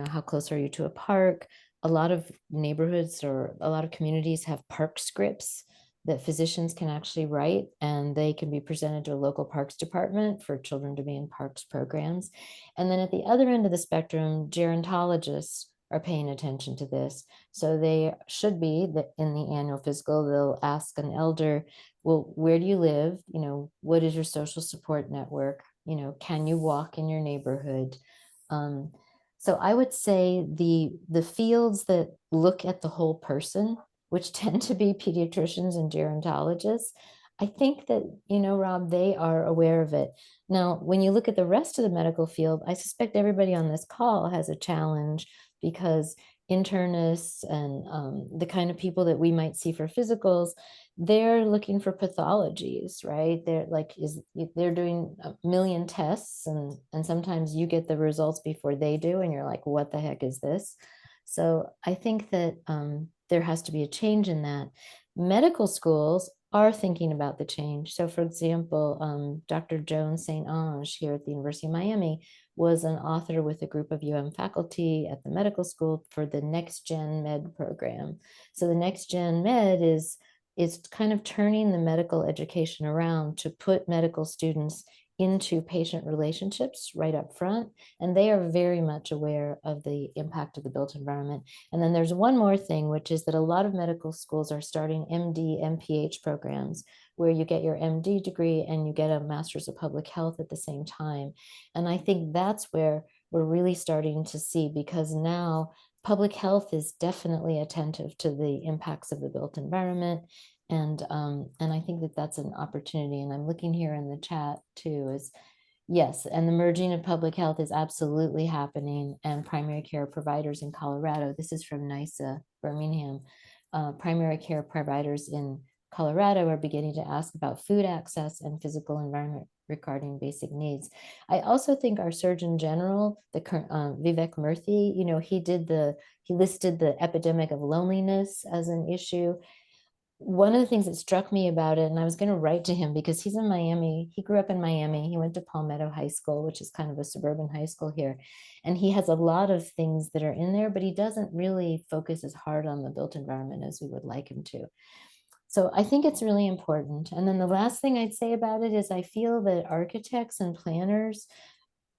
How close are you to a park? A lot of neighborhoods or a lot of communities have park scripts that physicians can actually write, and they can be presented to a local parks department for children to be in parks programs. And then at the other end of the spectrum, gerontologists are paying attention to this. So they should be in the annual physical, they'll ask an elder, well, where do you live? What is your social support network? Can you walk in your neighborhood? So I would say the fields that look at the whole person, which tend to be pediatricians and gerontologists, I think that, Rob, they are aware of it. Now, when you look at the rest of the medical field, I suspect everybody on this call has a challenge, because internists and the kind of people that we might see for physicals, they're looking for pathologies, right? They're doing a million tests, and sometimes you get the results before they do, and you're like, what the heck is this? So I think that there has to be a change in that. Medical schools are thinking about the change. So for example, Dr. Joan St. Ange here at the University of Miami was an author with a group of faculty at the medical school for the Next Gen Med program. So the Next Gen Med is kind of turning the medical education around to put medical students into patient relationships right up front. And they are very much aware of the impact of the built environment. And then there's one more thing, which is that a lot of medical schools are starting MD, MPH programs, where you get your MD degree and you get a Master's of Public Health at the same time. And I think that's where we're really starting to see, because now public health is definitely attentive to the impacts of the built environment. And I think that that's an opportunity. And I'm looking here in the chat too, is yes, and the merging of public health is absolutely happening. And primary care providers in Colorado, this is from NICA Birmingham, primary care providers in Colorado are beginning to ask about food access and physical environment regarding basic needs. I also think our Surgeon General, the Vivek Murthy, he listed the epidemic of loneliness as an issue. One of the things that struck me about it, and I was going to write to him because he's in Miami. He grew up in Miami. He went to Palmetto High School, which is kind of a suburban high school here. And he has a lot of things that are in there, but he doesn't really focus as hard on the built environment as we would like him to. So I think it's really important. And then the last thing I'd say about it is I feel that architects and planners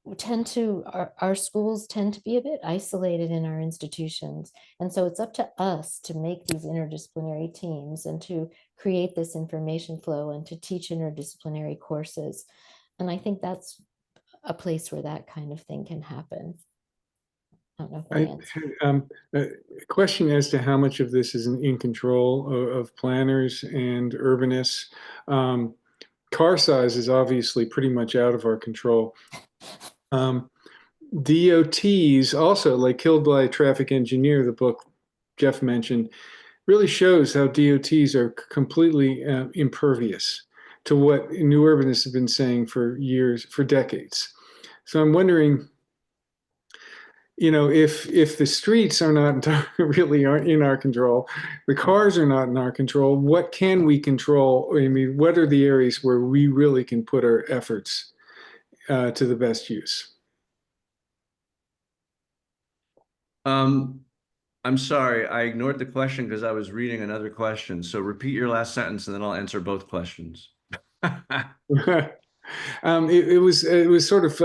our schools tend to be a bit isolated in our institutions. And so it's up to us to make these interdisciplinary teams and to create this information flow and to teach interdisciplinary courses. And I think that's a place where that kind of thing can happen. I don't know if that I answers. had a question as to how much of this is in control of planners and urbanists. Car size is obviously pretty much out of our control. DOTs also, like Killed by a Traffic Engineer, the book Jeff mentioned, really shows how DOTs are completely impervious to what new urbanists have been saying for years, for decades. So I'm wondering, if the streets are not really aren't in our control, the cars are not in our control, what can we control? I mean, what are the areas where we really can put our efforts to the best use? I'm sorry, I ignored the question because I was reading another question. So repeat your last sentence and then I'll answer both questions. It was sort of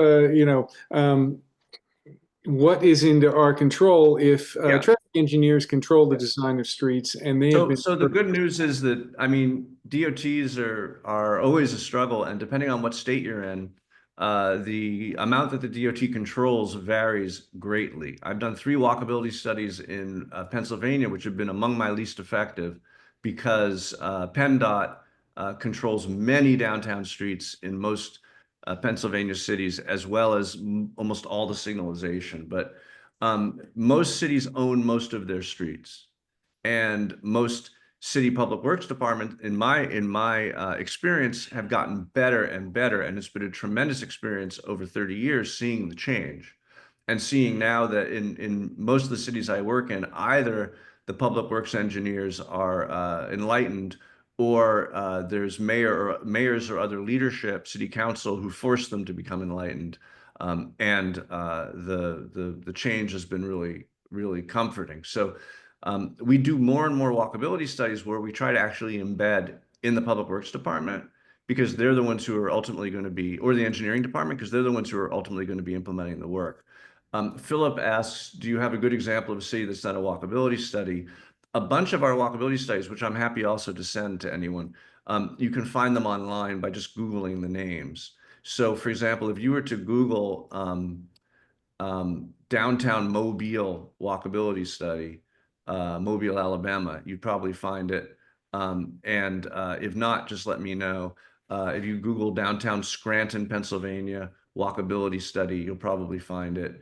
what is into our control if Yeah. traffic engineers control the design of streets, and they have been. So the good news is that, I mean, DOTs are always a struggle, and depending on what state you're in, the amount that the DOT controls varies greatly. I've done 3 walkability studies in Pennsylvania, which have been among my least effective because PennDOT controls many downtown streets in most Pennsylvania cities, as well as almost all the signalization. But most cities own most of their streets, and most city public works department, in my experience, have gotten better and better, and it's been a tremendous experience over 30 years seeing the change and seeing now that in most of the cities I work in, either the public works engineers are enlightened, or there's mayors or other leadership, city council, who force them to become enlightened, and the change has been really comforting. So we do more and more walkability studies where we try to actually embed in the public works department, because they're the ones who are ultimately going to be, or the engineering department, because they're the ones who are ultimately going to be implementing the work. Philip asks, do you have a good example of a city that's done a walkability study? A bunch of our walkability studies, which I'm happy also to send to anyone, you can find them online by just Googling the names. So for example, if you were to Google downtown Mobile walkability study, Mobile, Alabama, you'd probably find it. And if not, just let me know. If you Google downtown Scranton, Pennsylvania, walkability study, you'll probably find it.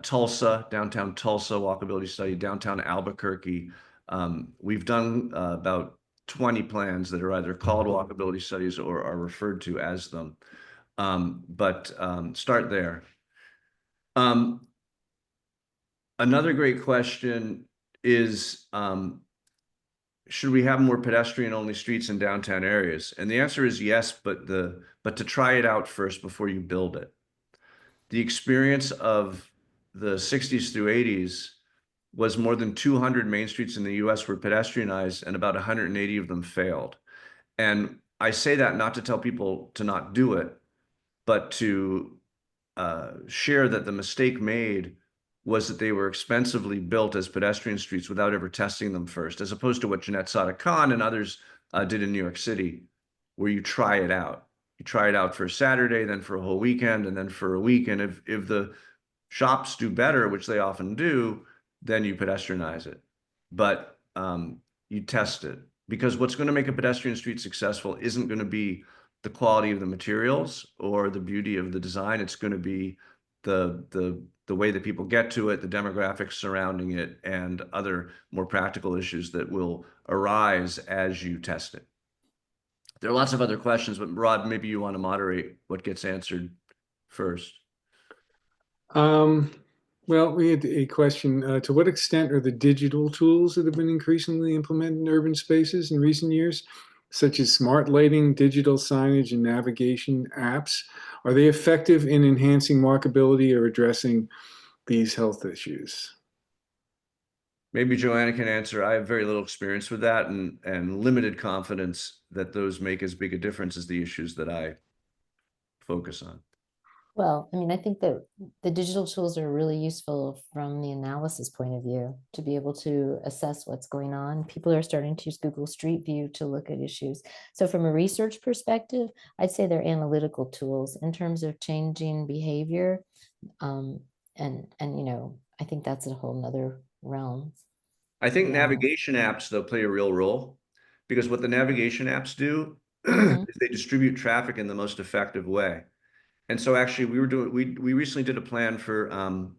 Tulsa, downtown Tulsa walkability study, downtown Albuquerque. We've done about 20 plans that are either called walkability studies or are referred to as them. But start there. Another great question is, should we have more pedestrian-only streets in downtown areas? And the answer is yes, but to try it out first before you build it. The experience of the 60s through 80s was more than 200 main streets in the US were pedestrianized, and about 180 of them failed. And I say that not to tell people to not do it, but to share that the mistake made was that they were expensively built as pedestrian streets without ever testing them first, as opposed to what Jeanette Sada-Khan and others did in New York City, where you try it out. You try it out for a Saturday, then for a whole weekend, and then for a week. And if the shops do better, which they often do, then you pedestrianize it. But you test it, because what's going to make a pedestrian street successful isn't going to be the quality of the materials or the beauty of the design. It's going to be the way that people get to it, the demographics surrounding it, and other more practical issues that will arise as you test it. There are lots of other questions, but Rod, maybe you want to moderate what gets answered first. Well, we had a question. To what extent are the digital tools that have been increasingly implemented in urban spaces in recent years, such as smart lighting, digital signage, and navigation apps, are they effective in enhancing walkability or addressing these health issues? Maybe Joanna can answer. I have very little experience with that, and limited confidence that those make as big a difference as the issues that I focus on. Well, I mean, I think that the digital tools are really useful from the analysis point of view to be able to assess what's going on. People are starting to use Google Street View to look at issues. So from a research perspective, I'd say they're analytical tools in terms of changing behavior. Um, and you know, I think that's a whole nother realm. I think Yeah. navigation apps, though, play a real role, because what the navigation apps do Mhm. is they distribute traffic in the most effective way. And so actually we recently did a plan for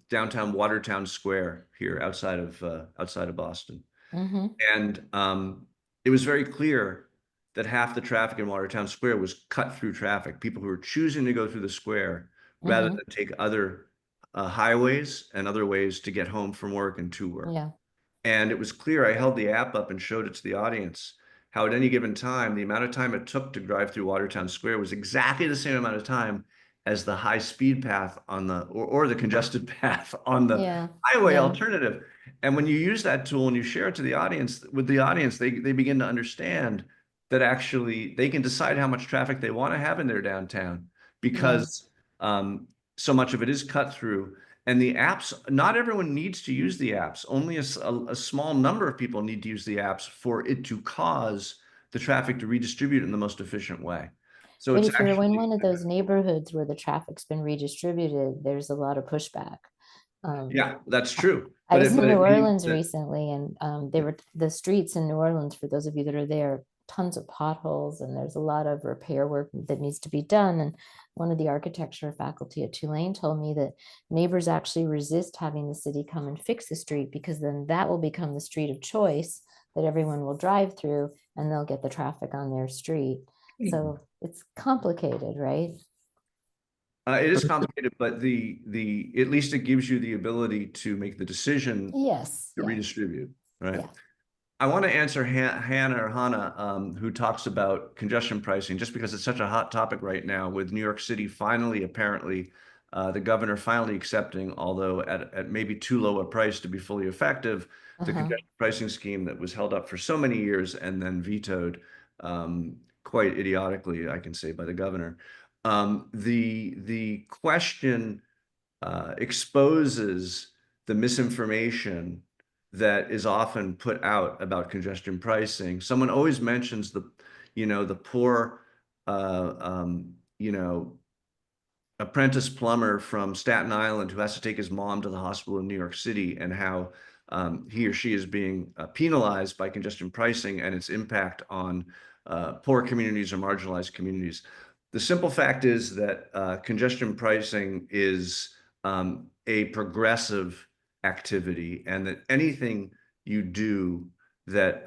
downtown Watertown Square here outside of Boston. Mhm. And it was very clear that half the traffic in Watertown Square was cut through traffic, people who were choosing to go through the square rather Mhm. than take other highways and other ways to get home from work and to work. Yeah. And it was clear, I held the app up and showed it to the audience, how at any given time, the amount of time it took to drive through Watertown Square was exactly the same amount of time as the high speed path on or the congested path on the Yeah. highway Yeah. alternative. And when you use that tool and you share it to the audience, with the audience, they begin to understand that actually they can decide how much traffic they want to have in their downtown Yeah. because so much of it is cut through. And the apps, not everyone needs to use the apps. Only a small number of people need to use the apps for it to cause the traffic to redistribute in the most efficient way. So But it's if you're in actually, one of those neighborhoods where the traffic's been redistributed, there's a lot of pushback. Um, yeah, that's I true. I was in New It means Orleans that, recently, and they were the streets in New Orleans, for those of you that are there, tons of potholes, and there's a lot of repair work that needs to be done. And one of the architecture faculty at Tulane told me that neighbors actually resist having the city come and fix the street because then that will become the street of choice that everyone will drive through, and they'll get the traffic on their street. So it's complicated, right? it is complicated, but at least it gives you the ability to make the decision Yes. to Yeah. redistribute, right? Yeah. I want to answer Hannah or Hannah, who talks about congestion pricing, just because it's such a hot topic right now with New York City finally, apparently, the governor finally accepting, although at maybe too low a price to be fully effective, the Uh-huh. congestion pricing scheme that was held up for so many years and then vetoed quite idiotically, I can say, by the governor. The question exposes the misinformation that is often put out about congestion pricing. Someone always mentions the poor, apprentice plumber from Staten Island who has to take his mom to the hospital in New York City, and how he or she is being penalized by congestion pricing and its impact on poor communities or marginalized communities. The simple fact is that congestion pricing is a progressive activity, and that anything you do that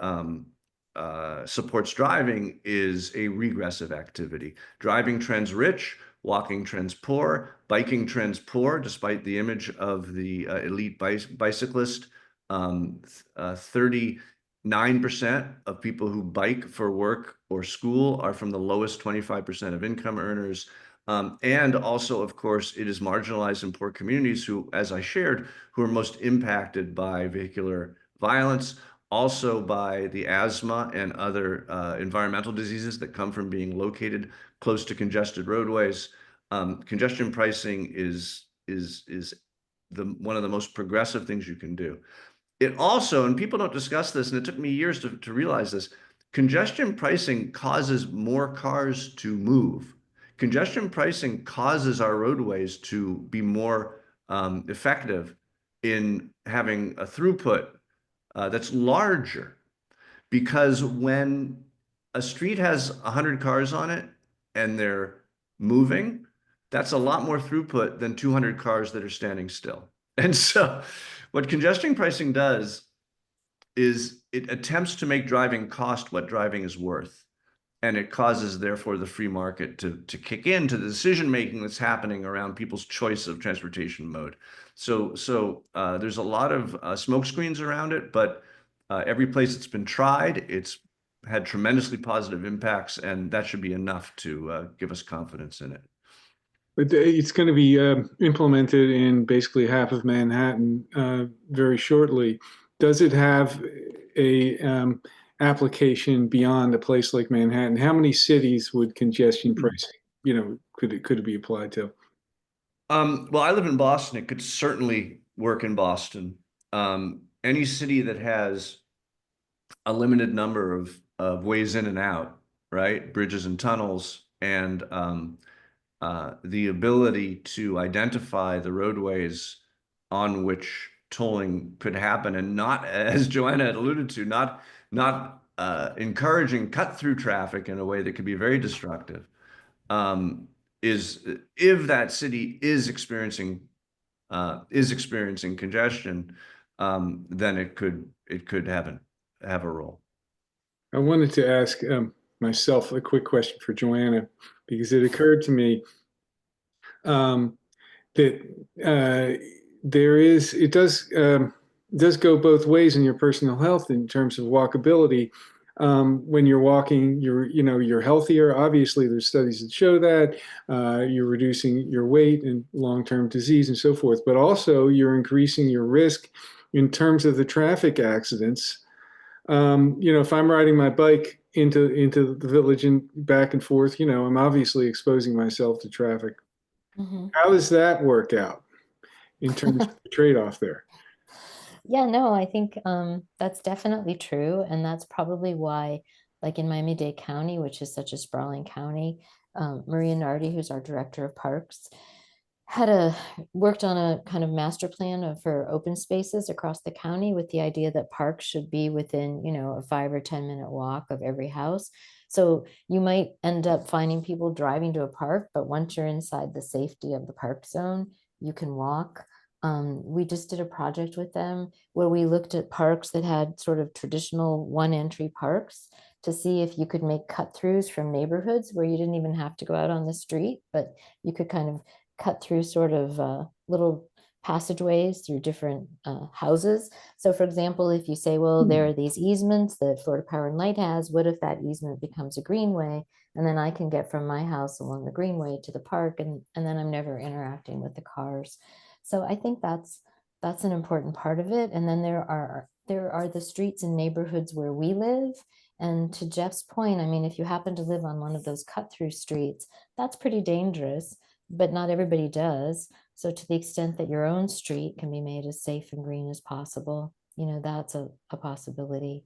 supports driving is a regressive activity. Driving trends rich, walking trends poor, biking trends poor, despite the image of the elite bicyclist. 39% of people who bike for work or school are from the lowest 25% of income earners. And also, of course, it is marginalized and poor communities who, as I shared, who are most impacted by vehicular violence, also by the asthma and other environmental diseases that come from being located close to congested roadways. Congestion pricing is one of the most progressive things you can do. It also, and people don't discuss this, and it took me years to realize this, congestion pricing causes more cars to move. Congestion pricing causes our roadways to be more effective in having a throughput that's larger, because when a street has 100 cars on it and they're moving, that's a lot more throughput than 200 cars that are standing still. And so what congestion pricing does is it attempts to make driving cost what driving is worth. And it causes, therefore, the free market to kick into the decision making that's happening around people's choice of transportation mode. So there's a lot of smoke screens around it, but every place it's been tried, it's had tremendously positive impacts, and that should be enough to give us confidence in it. But it's going to be implemented in basically half of Manhattan very shortly. Does it have a application beyond a place like Manhattan? How many cities would congestion pricing, could it be applied to? Well, I live in Boston. It could certainly work in Boston. Any city that has a limited number of ways in and out, right? Bridges and tunnels, and the ability to identify the roadways on which tolling could happen, and not, as Joanna had alluded to, not encouraging cut-through traffic in a way that could be very destructive. Is if that city is experiencing congestion, then it could have a role. I wanted to ask myself a quick question for Joanna, because it occurred to me that does go both ways in your personal health in terms of walkability. When you're walking, you're healthier. Obviously, there's studies that show that you're reducing your weight and long-term disease and so forth, but also you're increasing your risk in terms of the traffic accidents. If I'm riding my bike into the village and back and forth, I'm obviously exposing myself to traffic. Mm-hmm. How does that work out in terms of the trade-off there? Yeah, no, I think that's definitely true. And that's probably why, like in Miami-Dade County, which is such a sprawling county, Maria Nardi, who's our director of parks, worked on a kind of master plan for open spaces across the county, with the idea that parks should be within, a 5 or 10 minute walk of every house. So you might end up finding people driving to a park, but once you're inside the safety of the park zone, you can walk. We just did a project with them where we looked at parks that had sort of traditional one entry parks to see if you could make cut throughs from neighborhoods where you didn't even have to go out on the street, but you could kind of cut through sort of little passageways through different houses. So for example, if you say, well, there are these easements that Florida Power and Light has, what if that easement becomes a greenway? And then I can get from my house along the greenway to the park, and then I'm never interacting with the cars. So I think that's an important part of it. And then there are the streets and neighborhoods where we live. And to Jeff's point, I mean, if you happen to live on one of those cut through streets, that's pretty dangerous, but not everybody does. So to the extent that your own street can be made as safe and green as possible, that's a possibility.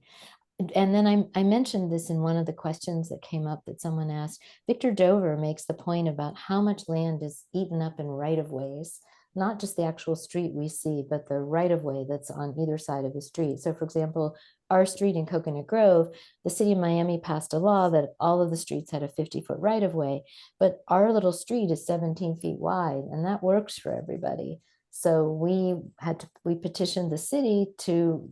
And then I mentioned this in one of the questions that came up that someone asked. Victor Dover makes the point about how much land is eaten up in right of ways, not just the actual street we see, but the right of way that's on either side of the street. So for example, our street in Coconut Grove, the city of Miami passed a law that all of the streets had a 50-foot right of way, but our little street is 17 feet wide, and that works for everybody. So we petitioned the city to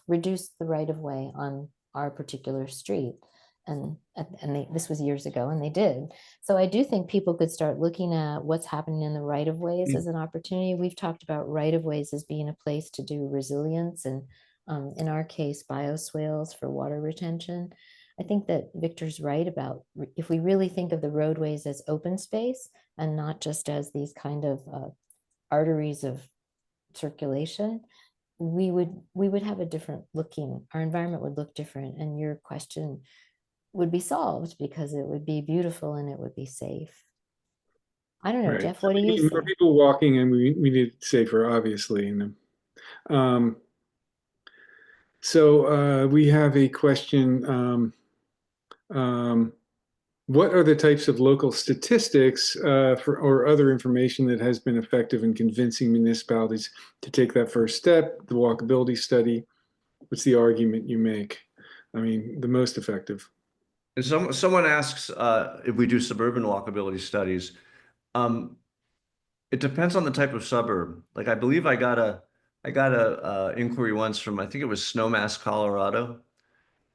reduce the right of way on our particular street. And this was years ago, and they did. So I do think people could start looking at what's happening in the right of ways as an opportunity. We've talked about right of ways as being a place to do resilience, and in our case, bioswales for water retention. I think that Victor's right about if we really think of the roadways as open space and not just as these kind of arteries of circulation, we would have a different looking, our environment would look different, and your question would be solved because it would be beautiful and it would be safe. I don't know, Right. Jeff, So what do we you need more say? people walking, and we need it safer, obviously. So we have a question. Um, what are the types of local statistics or other information that has been effective in convincing municipalities to take that first step? The walkability study. What's the argument you make? I mean, the most effective. And someone asks if we do suburban walkability studies. Um, it depends on the type of suburb. Like I believe I got a inquiry once from, I think it was Snowmass, Colorado,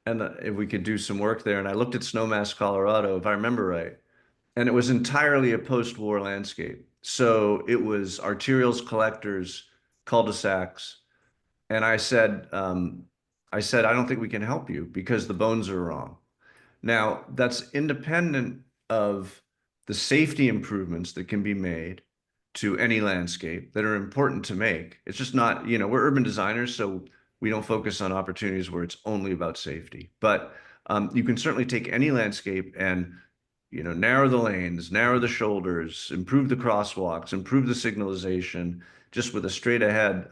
and if we could do some work there. And I looked at Snowmass, Colorado, if I remember right, and it was entirely a post-war landscape. So it was arterials, collectors, cul-de-sacs, and I said, I don't think we can help you because the bones are wrong. Now, that's independent of the safety improvements that can be made to any landscape that are important to make. It's just not, we're urban designers, so we don't focus on opportunities where it's only about safety. But you can certainly take any landscape and, narrow the lanes, narrow the shoulders, improve the crosswalks, improve the signalization, just with a straight ahead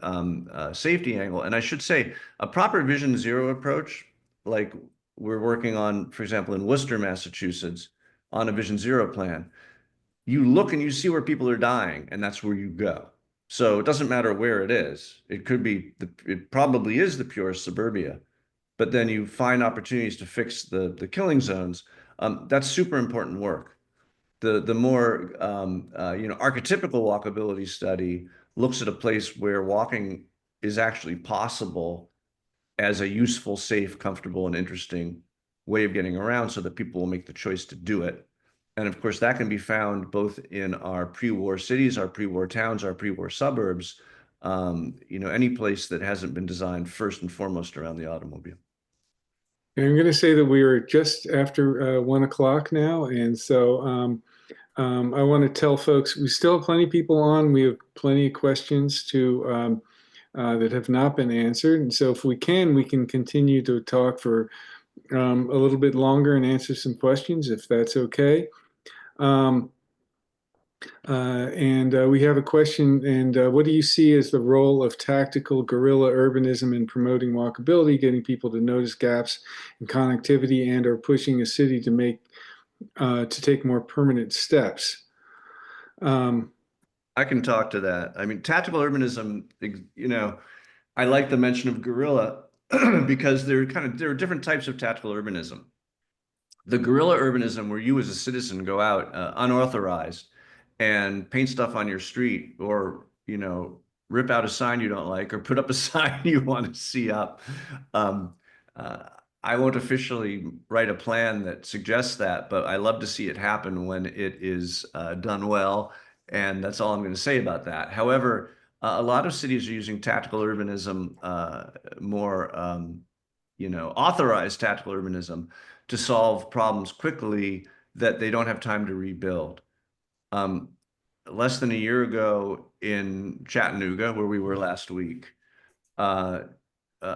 safety angle. And I should say a proper Vision Zero approach, like we're working on, for example, in Worcester, Massachusetts, on a Vision Zero plan, you look and you see where people are dying, and that's where you go. So it doesn't matter where it is. It probably is the purest suburbia, but then you find opportunities to fix the killing zones. That's super important work. The more archetypical walkability study looks at a place where walking is actually possible as a useful, safe, comfortable, and interesting way of getting around, so that people will make the choice to do it. And of course, that can be found both in our pre-war cities, our pre-war towns, our pre-war suburbs, any place that hasn't been designed first and foremost around the automobile. And I'm going to say that we are just after 1 o'clock now. And so I want to tell folks, we still have plenty of people on. We have plenty of questions that have not been answered. And so if we can continue to talk for a little bit longer and answer some questions, if that's okay. We have a question, and what do you see as the role of tactical guerrilla urbanism in promoting walkability, getting people to notice gaps in connectivity, and or pushing a city to take more permanent steps? I can talk to that. I mean, tactical urbanism, I like the mention of guerrilla because there are different types of tactical urbanism. The guerrilla urbanism, where you as a citizen go out unauthorized and paint stuff on your street, or rip out a sign you don't like, or put up a sign you want to see up. I won't officially write a plan that suggests that, but I love to see it happen when it is done well, and that's all I'm going to say about that. However, a lot of cities are using tactical urbanism, more authorized tactical urbanism, to solve problems quickly that they don't have time to rebuild. Less than a year ago in Chattanooga, where we were last week, a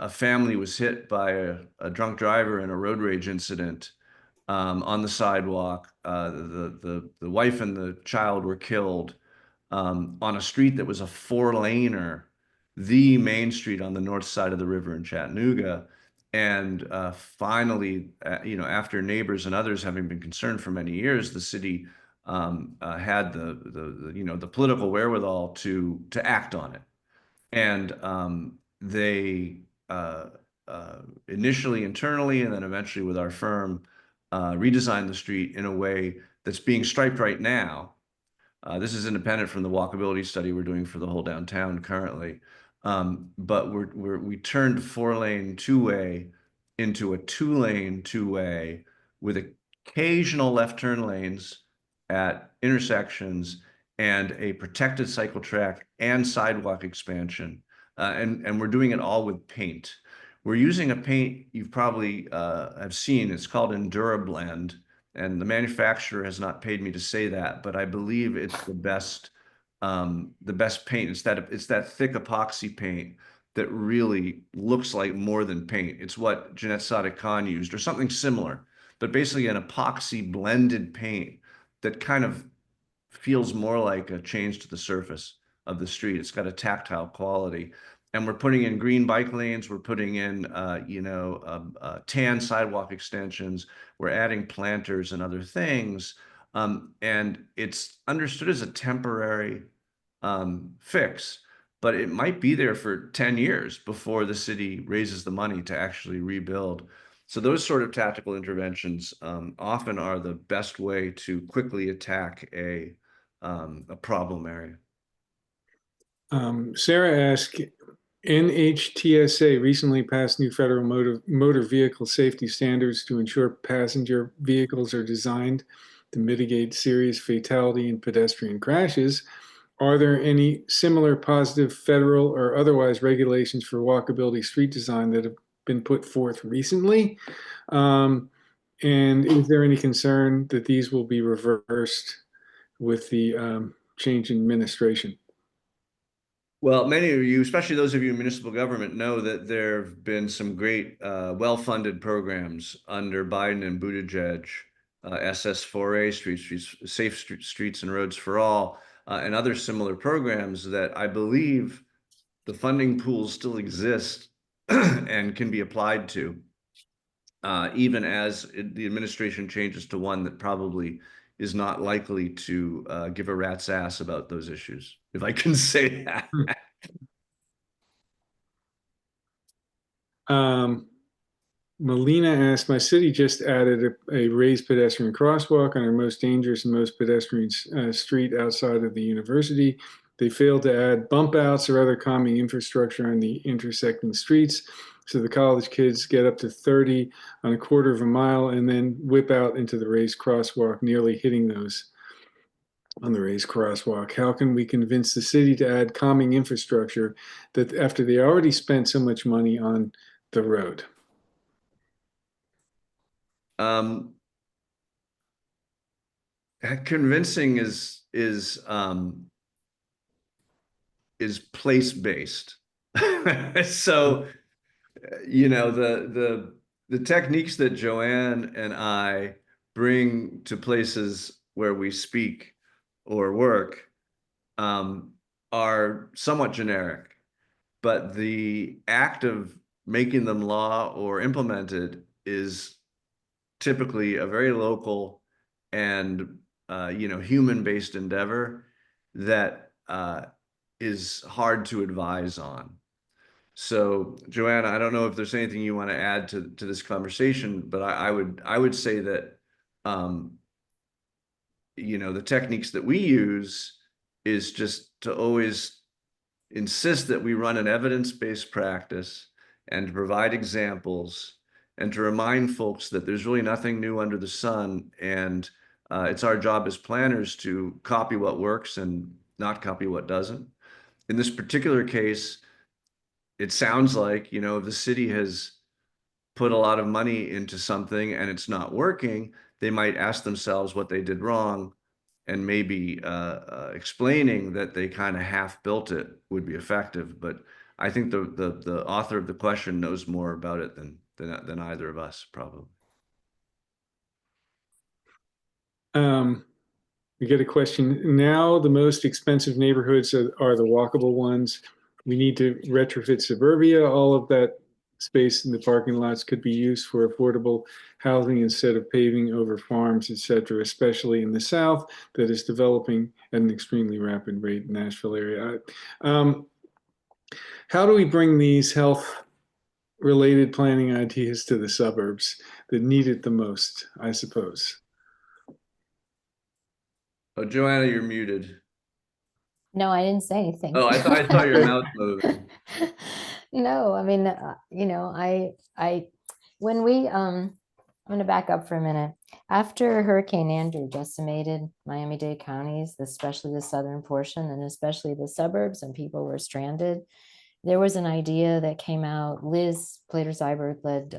family was hit by a drunk driver in a road rage incident on the sidewalk. The wife and the child were killed on a street that was a 4-laner, the main street on the north side of the river in Chattanooga. And finally, after neighbors and others having been concerned for many years, the city had the political wherewithal to act on it. And they initially internally, and then eventually with our firm, redesigned the street in a way that's being striped right now. This is independent from the walkability study we're doing for the whole downtown currently. But we turned 4-lane two-way into a 2-lane two-way with occasional left turn lanes at intersections and a protected cycle track and sidewalk expansion. And we're doing it all with paint. We're using a paint you've probably have seen. It's called EnduraBlend, and the manufacturer has not paid me to say that, but I believe it's the best paint. It's that thick epoxy paint that really looks like more than paint. It's what Jeanette Sadiq-Khan used, or something similar, but basically an epoxy blended paint that kind of feels more like a change to the surface of the street. It's got a tactile quality. And we're putting in green bike lanes. We're putting in, tan sidewalk extensions. We're adding planters and other things. And it's understood as a temporary fix, but it might be there for 10 years before the city raises the money to actually rebuild. So those sort of tactical interventions often are the best way to quickly attack a problem area. Sarah asked, NHTSA recently passed new federal motor vehicle safety standards to ensure passenger vehicles are designed to mitigate serious fatality and pedestrian crashes. Are there any similar positive federal or otherwise regulations for walkability street design that have been put forth recently? And is there any concern that these will be reversed with the change in administration? Well, many of you, especially those of you in municipal government, know that there have been some great well-funded programs under Biden and Buttigieg SS4A, Safe Streets and Roads for All, and other similar programs that I believe the funding pools still exist and can be applied to, even as the administration changes to one that probably is not likely to give a rat's ass about those issues, if I can say that. Melina asked, my city just added a raised pedestrian crosswalk on our most dangerous and most pedestrian street outside of the university. They failed to add bump outs or other calming infrastructure on the intersecting streets. So the college kids get up to 30 on a quarter of a mile and then whip out into the raised crosswalk, nearly hitting those on the raised crosswalk. How can we convince the city to add calming infrastructure that after they already spent so much money on the road? Convincing is place-based. So, you know, the techniques that Joanne and I bring to places where we speak or work are somewhat generic, but the act of making them law or implemented is typically a very local and human-based endeavor that is hard to advise on. So, Joanna, I don't know if there's anything you want to add to this conversation, but I would say that the techniques that we use is just to always insist that we run an evidence-based practice and to provide examples and to remind folks that there's really nothing new under the sun, and it's our job as planners to copy what works and not copy what doesn't. In this particular case, it sounds like, the city has put a lot of money into something and it's not working. They might ask themselves what they did wrong, and maybe explaining that they kind of half built it would be effective. But I think the author of the question knows more about it than either of us, probably. We get a question. Now the most expensive neighborhoods are the walkable ones. We need to retrofit suburbia. All of that space in the parking lots could be used for affordable housing instead of paving over farms, etc., especially in the South that is developing at an extremely rapid rate in the Nashville area. How do we bring these health-related planning ideas to the suburbs that need it the most, I suppose? Oh, Joanna, you're muted. No, I didn't say anything. Oh, I saw your mouth moving. No, I mean, when we, I'm going to back up for a minute. After Hurricane Andrew decimated Miami-Dade counties, especially the southern portion and especially the suburbs, and people were stranded, there was an idea that came out. Liz Plater-Zyberg led,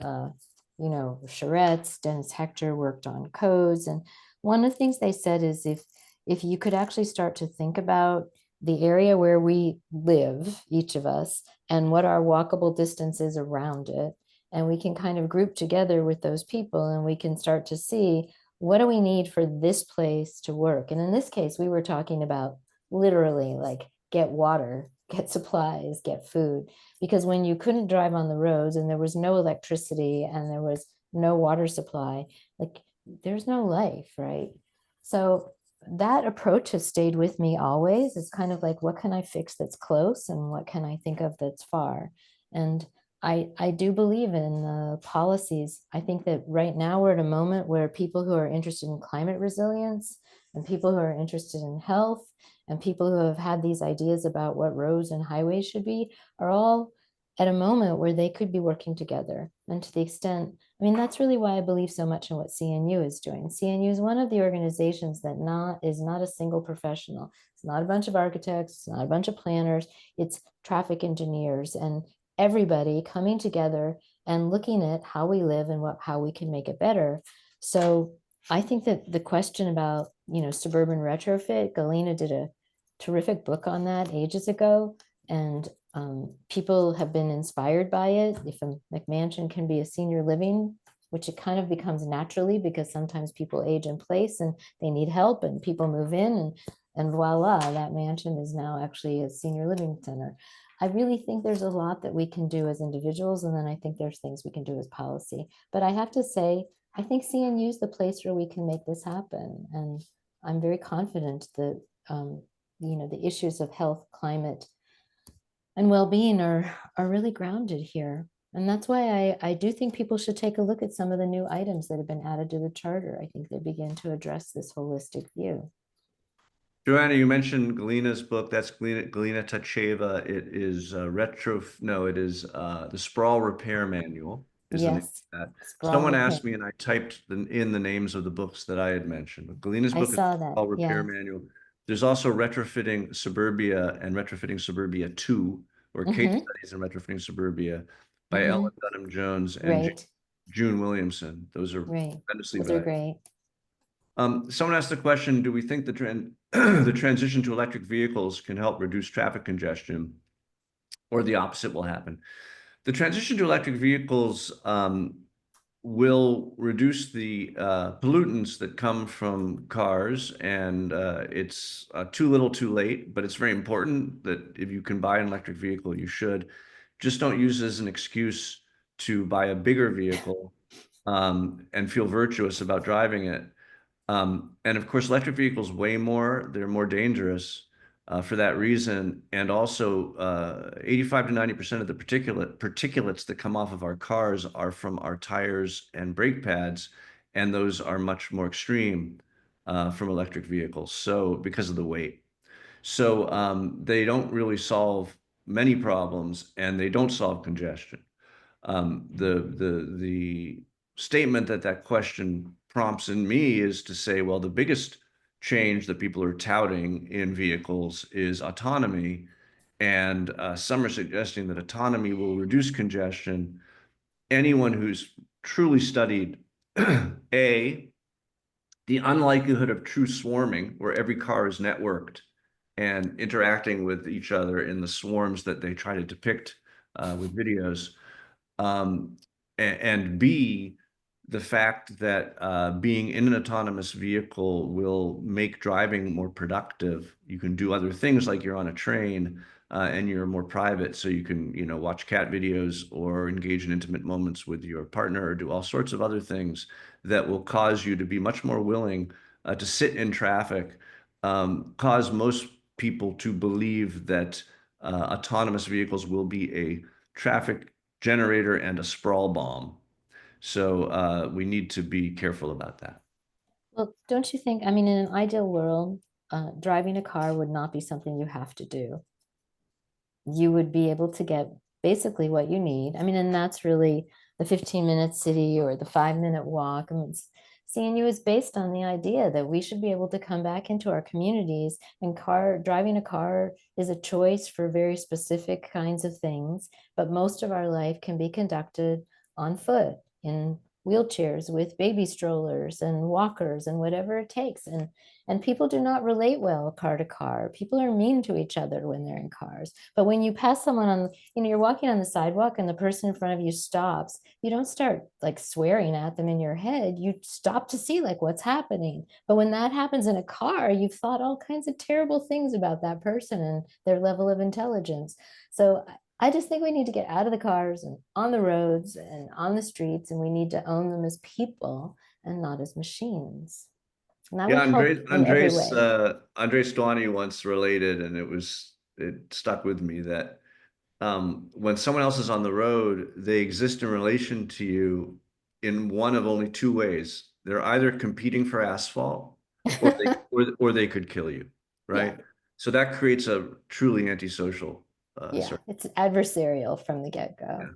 charrettes. Dennis Hector worked on codes. And one of the things they said is if you could actually start to think about the area where we live, each of us, and what our walkable distance is around it, and we can kind of group together with those people, and we can start to see what do we need for this place to work. And in this case, we were talking about literally like get water, get supplies, get food, because when you couldn't drive on the roads and there was no electricity and there was no water supply, like there's no life, right? So that approach has stayed with me always. It's kind of like, what can I fix that's close and what can I think of that's far? And I do believe in the policies. I think that right now we're at a moment where people who are interested in climate resilience and people who are interested in health and people who have had these ideas about what roads and highways should be are all at a moment where they could be working together. And to the extent, I mean, that's really why I believe so much in what CNU is doing. CNU is one of the organizations that is not a single professional. It's not a bunch of architects, it's not a bunch of planners, it's traffic engineers and everybody coming together and looking at how we live and how we can make it better. So I think that the question about, suburban retrofit, Galena did a terrific book on that ages ago. And people have been inspired by it. If a McMansion can be a senior living which it kind of becomes naturally because sometimes people age in place and they need help and people move in and voila, that mansion is now actually a senior living center. I really think there's a lot that we can do as individuals, and then I think there's things we can do as policy. But I have to say, I think CNU is the place where we can make this happen. And I'm very confident that, the issues of health, climate, and well-being are really grounded here. And that's why I do think people should take a look at some of the new items that have been added to the charter. I think they begin to address this holistic view. Joanna, you mentioned Galina's book. That's Galina Tacheva. It is the Sprawl Repair Manual. Yes. Someone asked me, and I typed in the names of the books that I had mentioned. But Galina's book is Sprawl Repair Manual. There's also Retrofitting Suburbia and Retrofitting Suburbia 2, or case studies in Retrofitting Suburbia by Ellen Dunham Jones and June Williamson. Those are tremendously Those are great. Someone asked the question, do we think the transition to electric vehicles can help reduce traffic congestion, or the opposite will happen? The transition to electric vehicles will reduce the pollutants that come from cars, and it's too little too late, but it's very important that if you can buy an electric vehicle, you should. Just don't use it as an excuse to buy a bigger vehicle and feel virtuous about driving it. And of course, electric vehicles weigh more, they're more dangerous for that reason. And also 85 to 90% of the particulates that come off of our cars are from our tires and brake pads. And those are much more extreme from electric vehicles. So because of the weight. So they don't really solve many problems, and they don't solve congestion. The statement that question prompts in me is to say, well, the biggest change that people are touting in vehicles is autonomy. And some are suggesting that autonomy will reduce congestion. Anyone who's truly studied the unlikelihood of true swarming, where every car is networked and interacting with each other in the swarms that they try to depict with videos, and B, the fact that being in an autonomous vehicle will make driving more productive. You can do other things, like you're on a train and you're more private, so you can, watch cat videos or engage in intimate moments with your partner, or do all sorts of other things that will cause you to be much more willing to sit in traffic, cause most people to believe that autonomous vehicles will be a traffic generator and a sprawl bomb. So we need to be careful about that. Well, don't you think, in an ideal world, driving a car would not be something you have to do. You would be able to get basically what you need. And that's really the 15-minute city or the 5-minute walk. CNU is based on the idea that we should be able to come back into our communities, and driving a car is a choice for very specific kinds of things, but most of our life can be conducted on foot, in wheelchairs, with baby strollers and walkers and whatever it takes. And people do not relate well car to car. People are mean to each other when they're in cars. But when you pass someone on, you're walking on the sidewalk and the person in front of you stops, you don't start like swearing at them in your head. You stop to see like what's happening. But when that happens in a car, you've thought all kinds of terrible things about that person and their level of intelligence. So I just think we need to get out of the cars and on the roads and on the streets, and we need to own them as people and not as machines. And that would help in every way. Andres Duany once related, and it stuck with me, that when someone else is on the road, they exist in relation to you in one of only two ways. They're either competing for asphalt, or they could kill you, right? Yeah. So that creates a truly antisocial. It's adversarial from the get-go.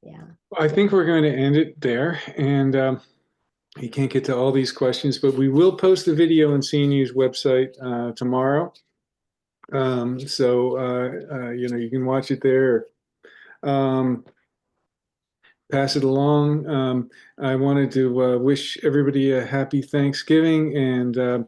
Yeah. I think we're going to end it there, and you can't get to all these questions, but we will post the video on CNU's website tomorrow. You can watch it there. Pass it along. I wanted to wish everybody a happy Thanksgiving, and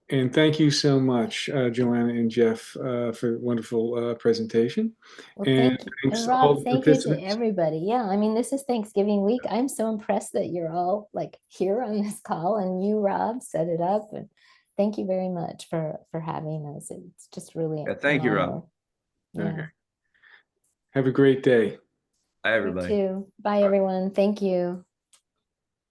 And thank you so much, Joanna and Jeff, for a wonderful presentation. Well, And thank you. thanks And to all Rob, the thank you to participants. everybody. Yeah, I mean, this is Thanksgiving week. I'm so impressed that you're all like here on this call, and you, Rob, set it up. And thank you very much for having us. It's just really Yeah, an thank you, honor. Rob. Yeah. Okay. Have a great day. Hi, You everybody. too. Bye, everyone. Thank you.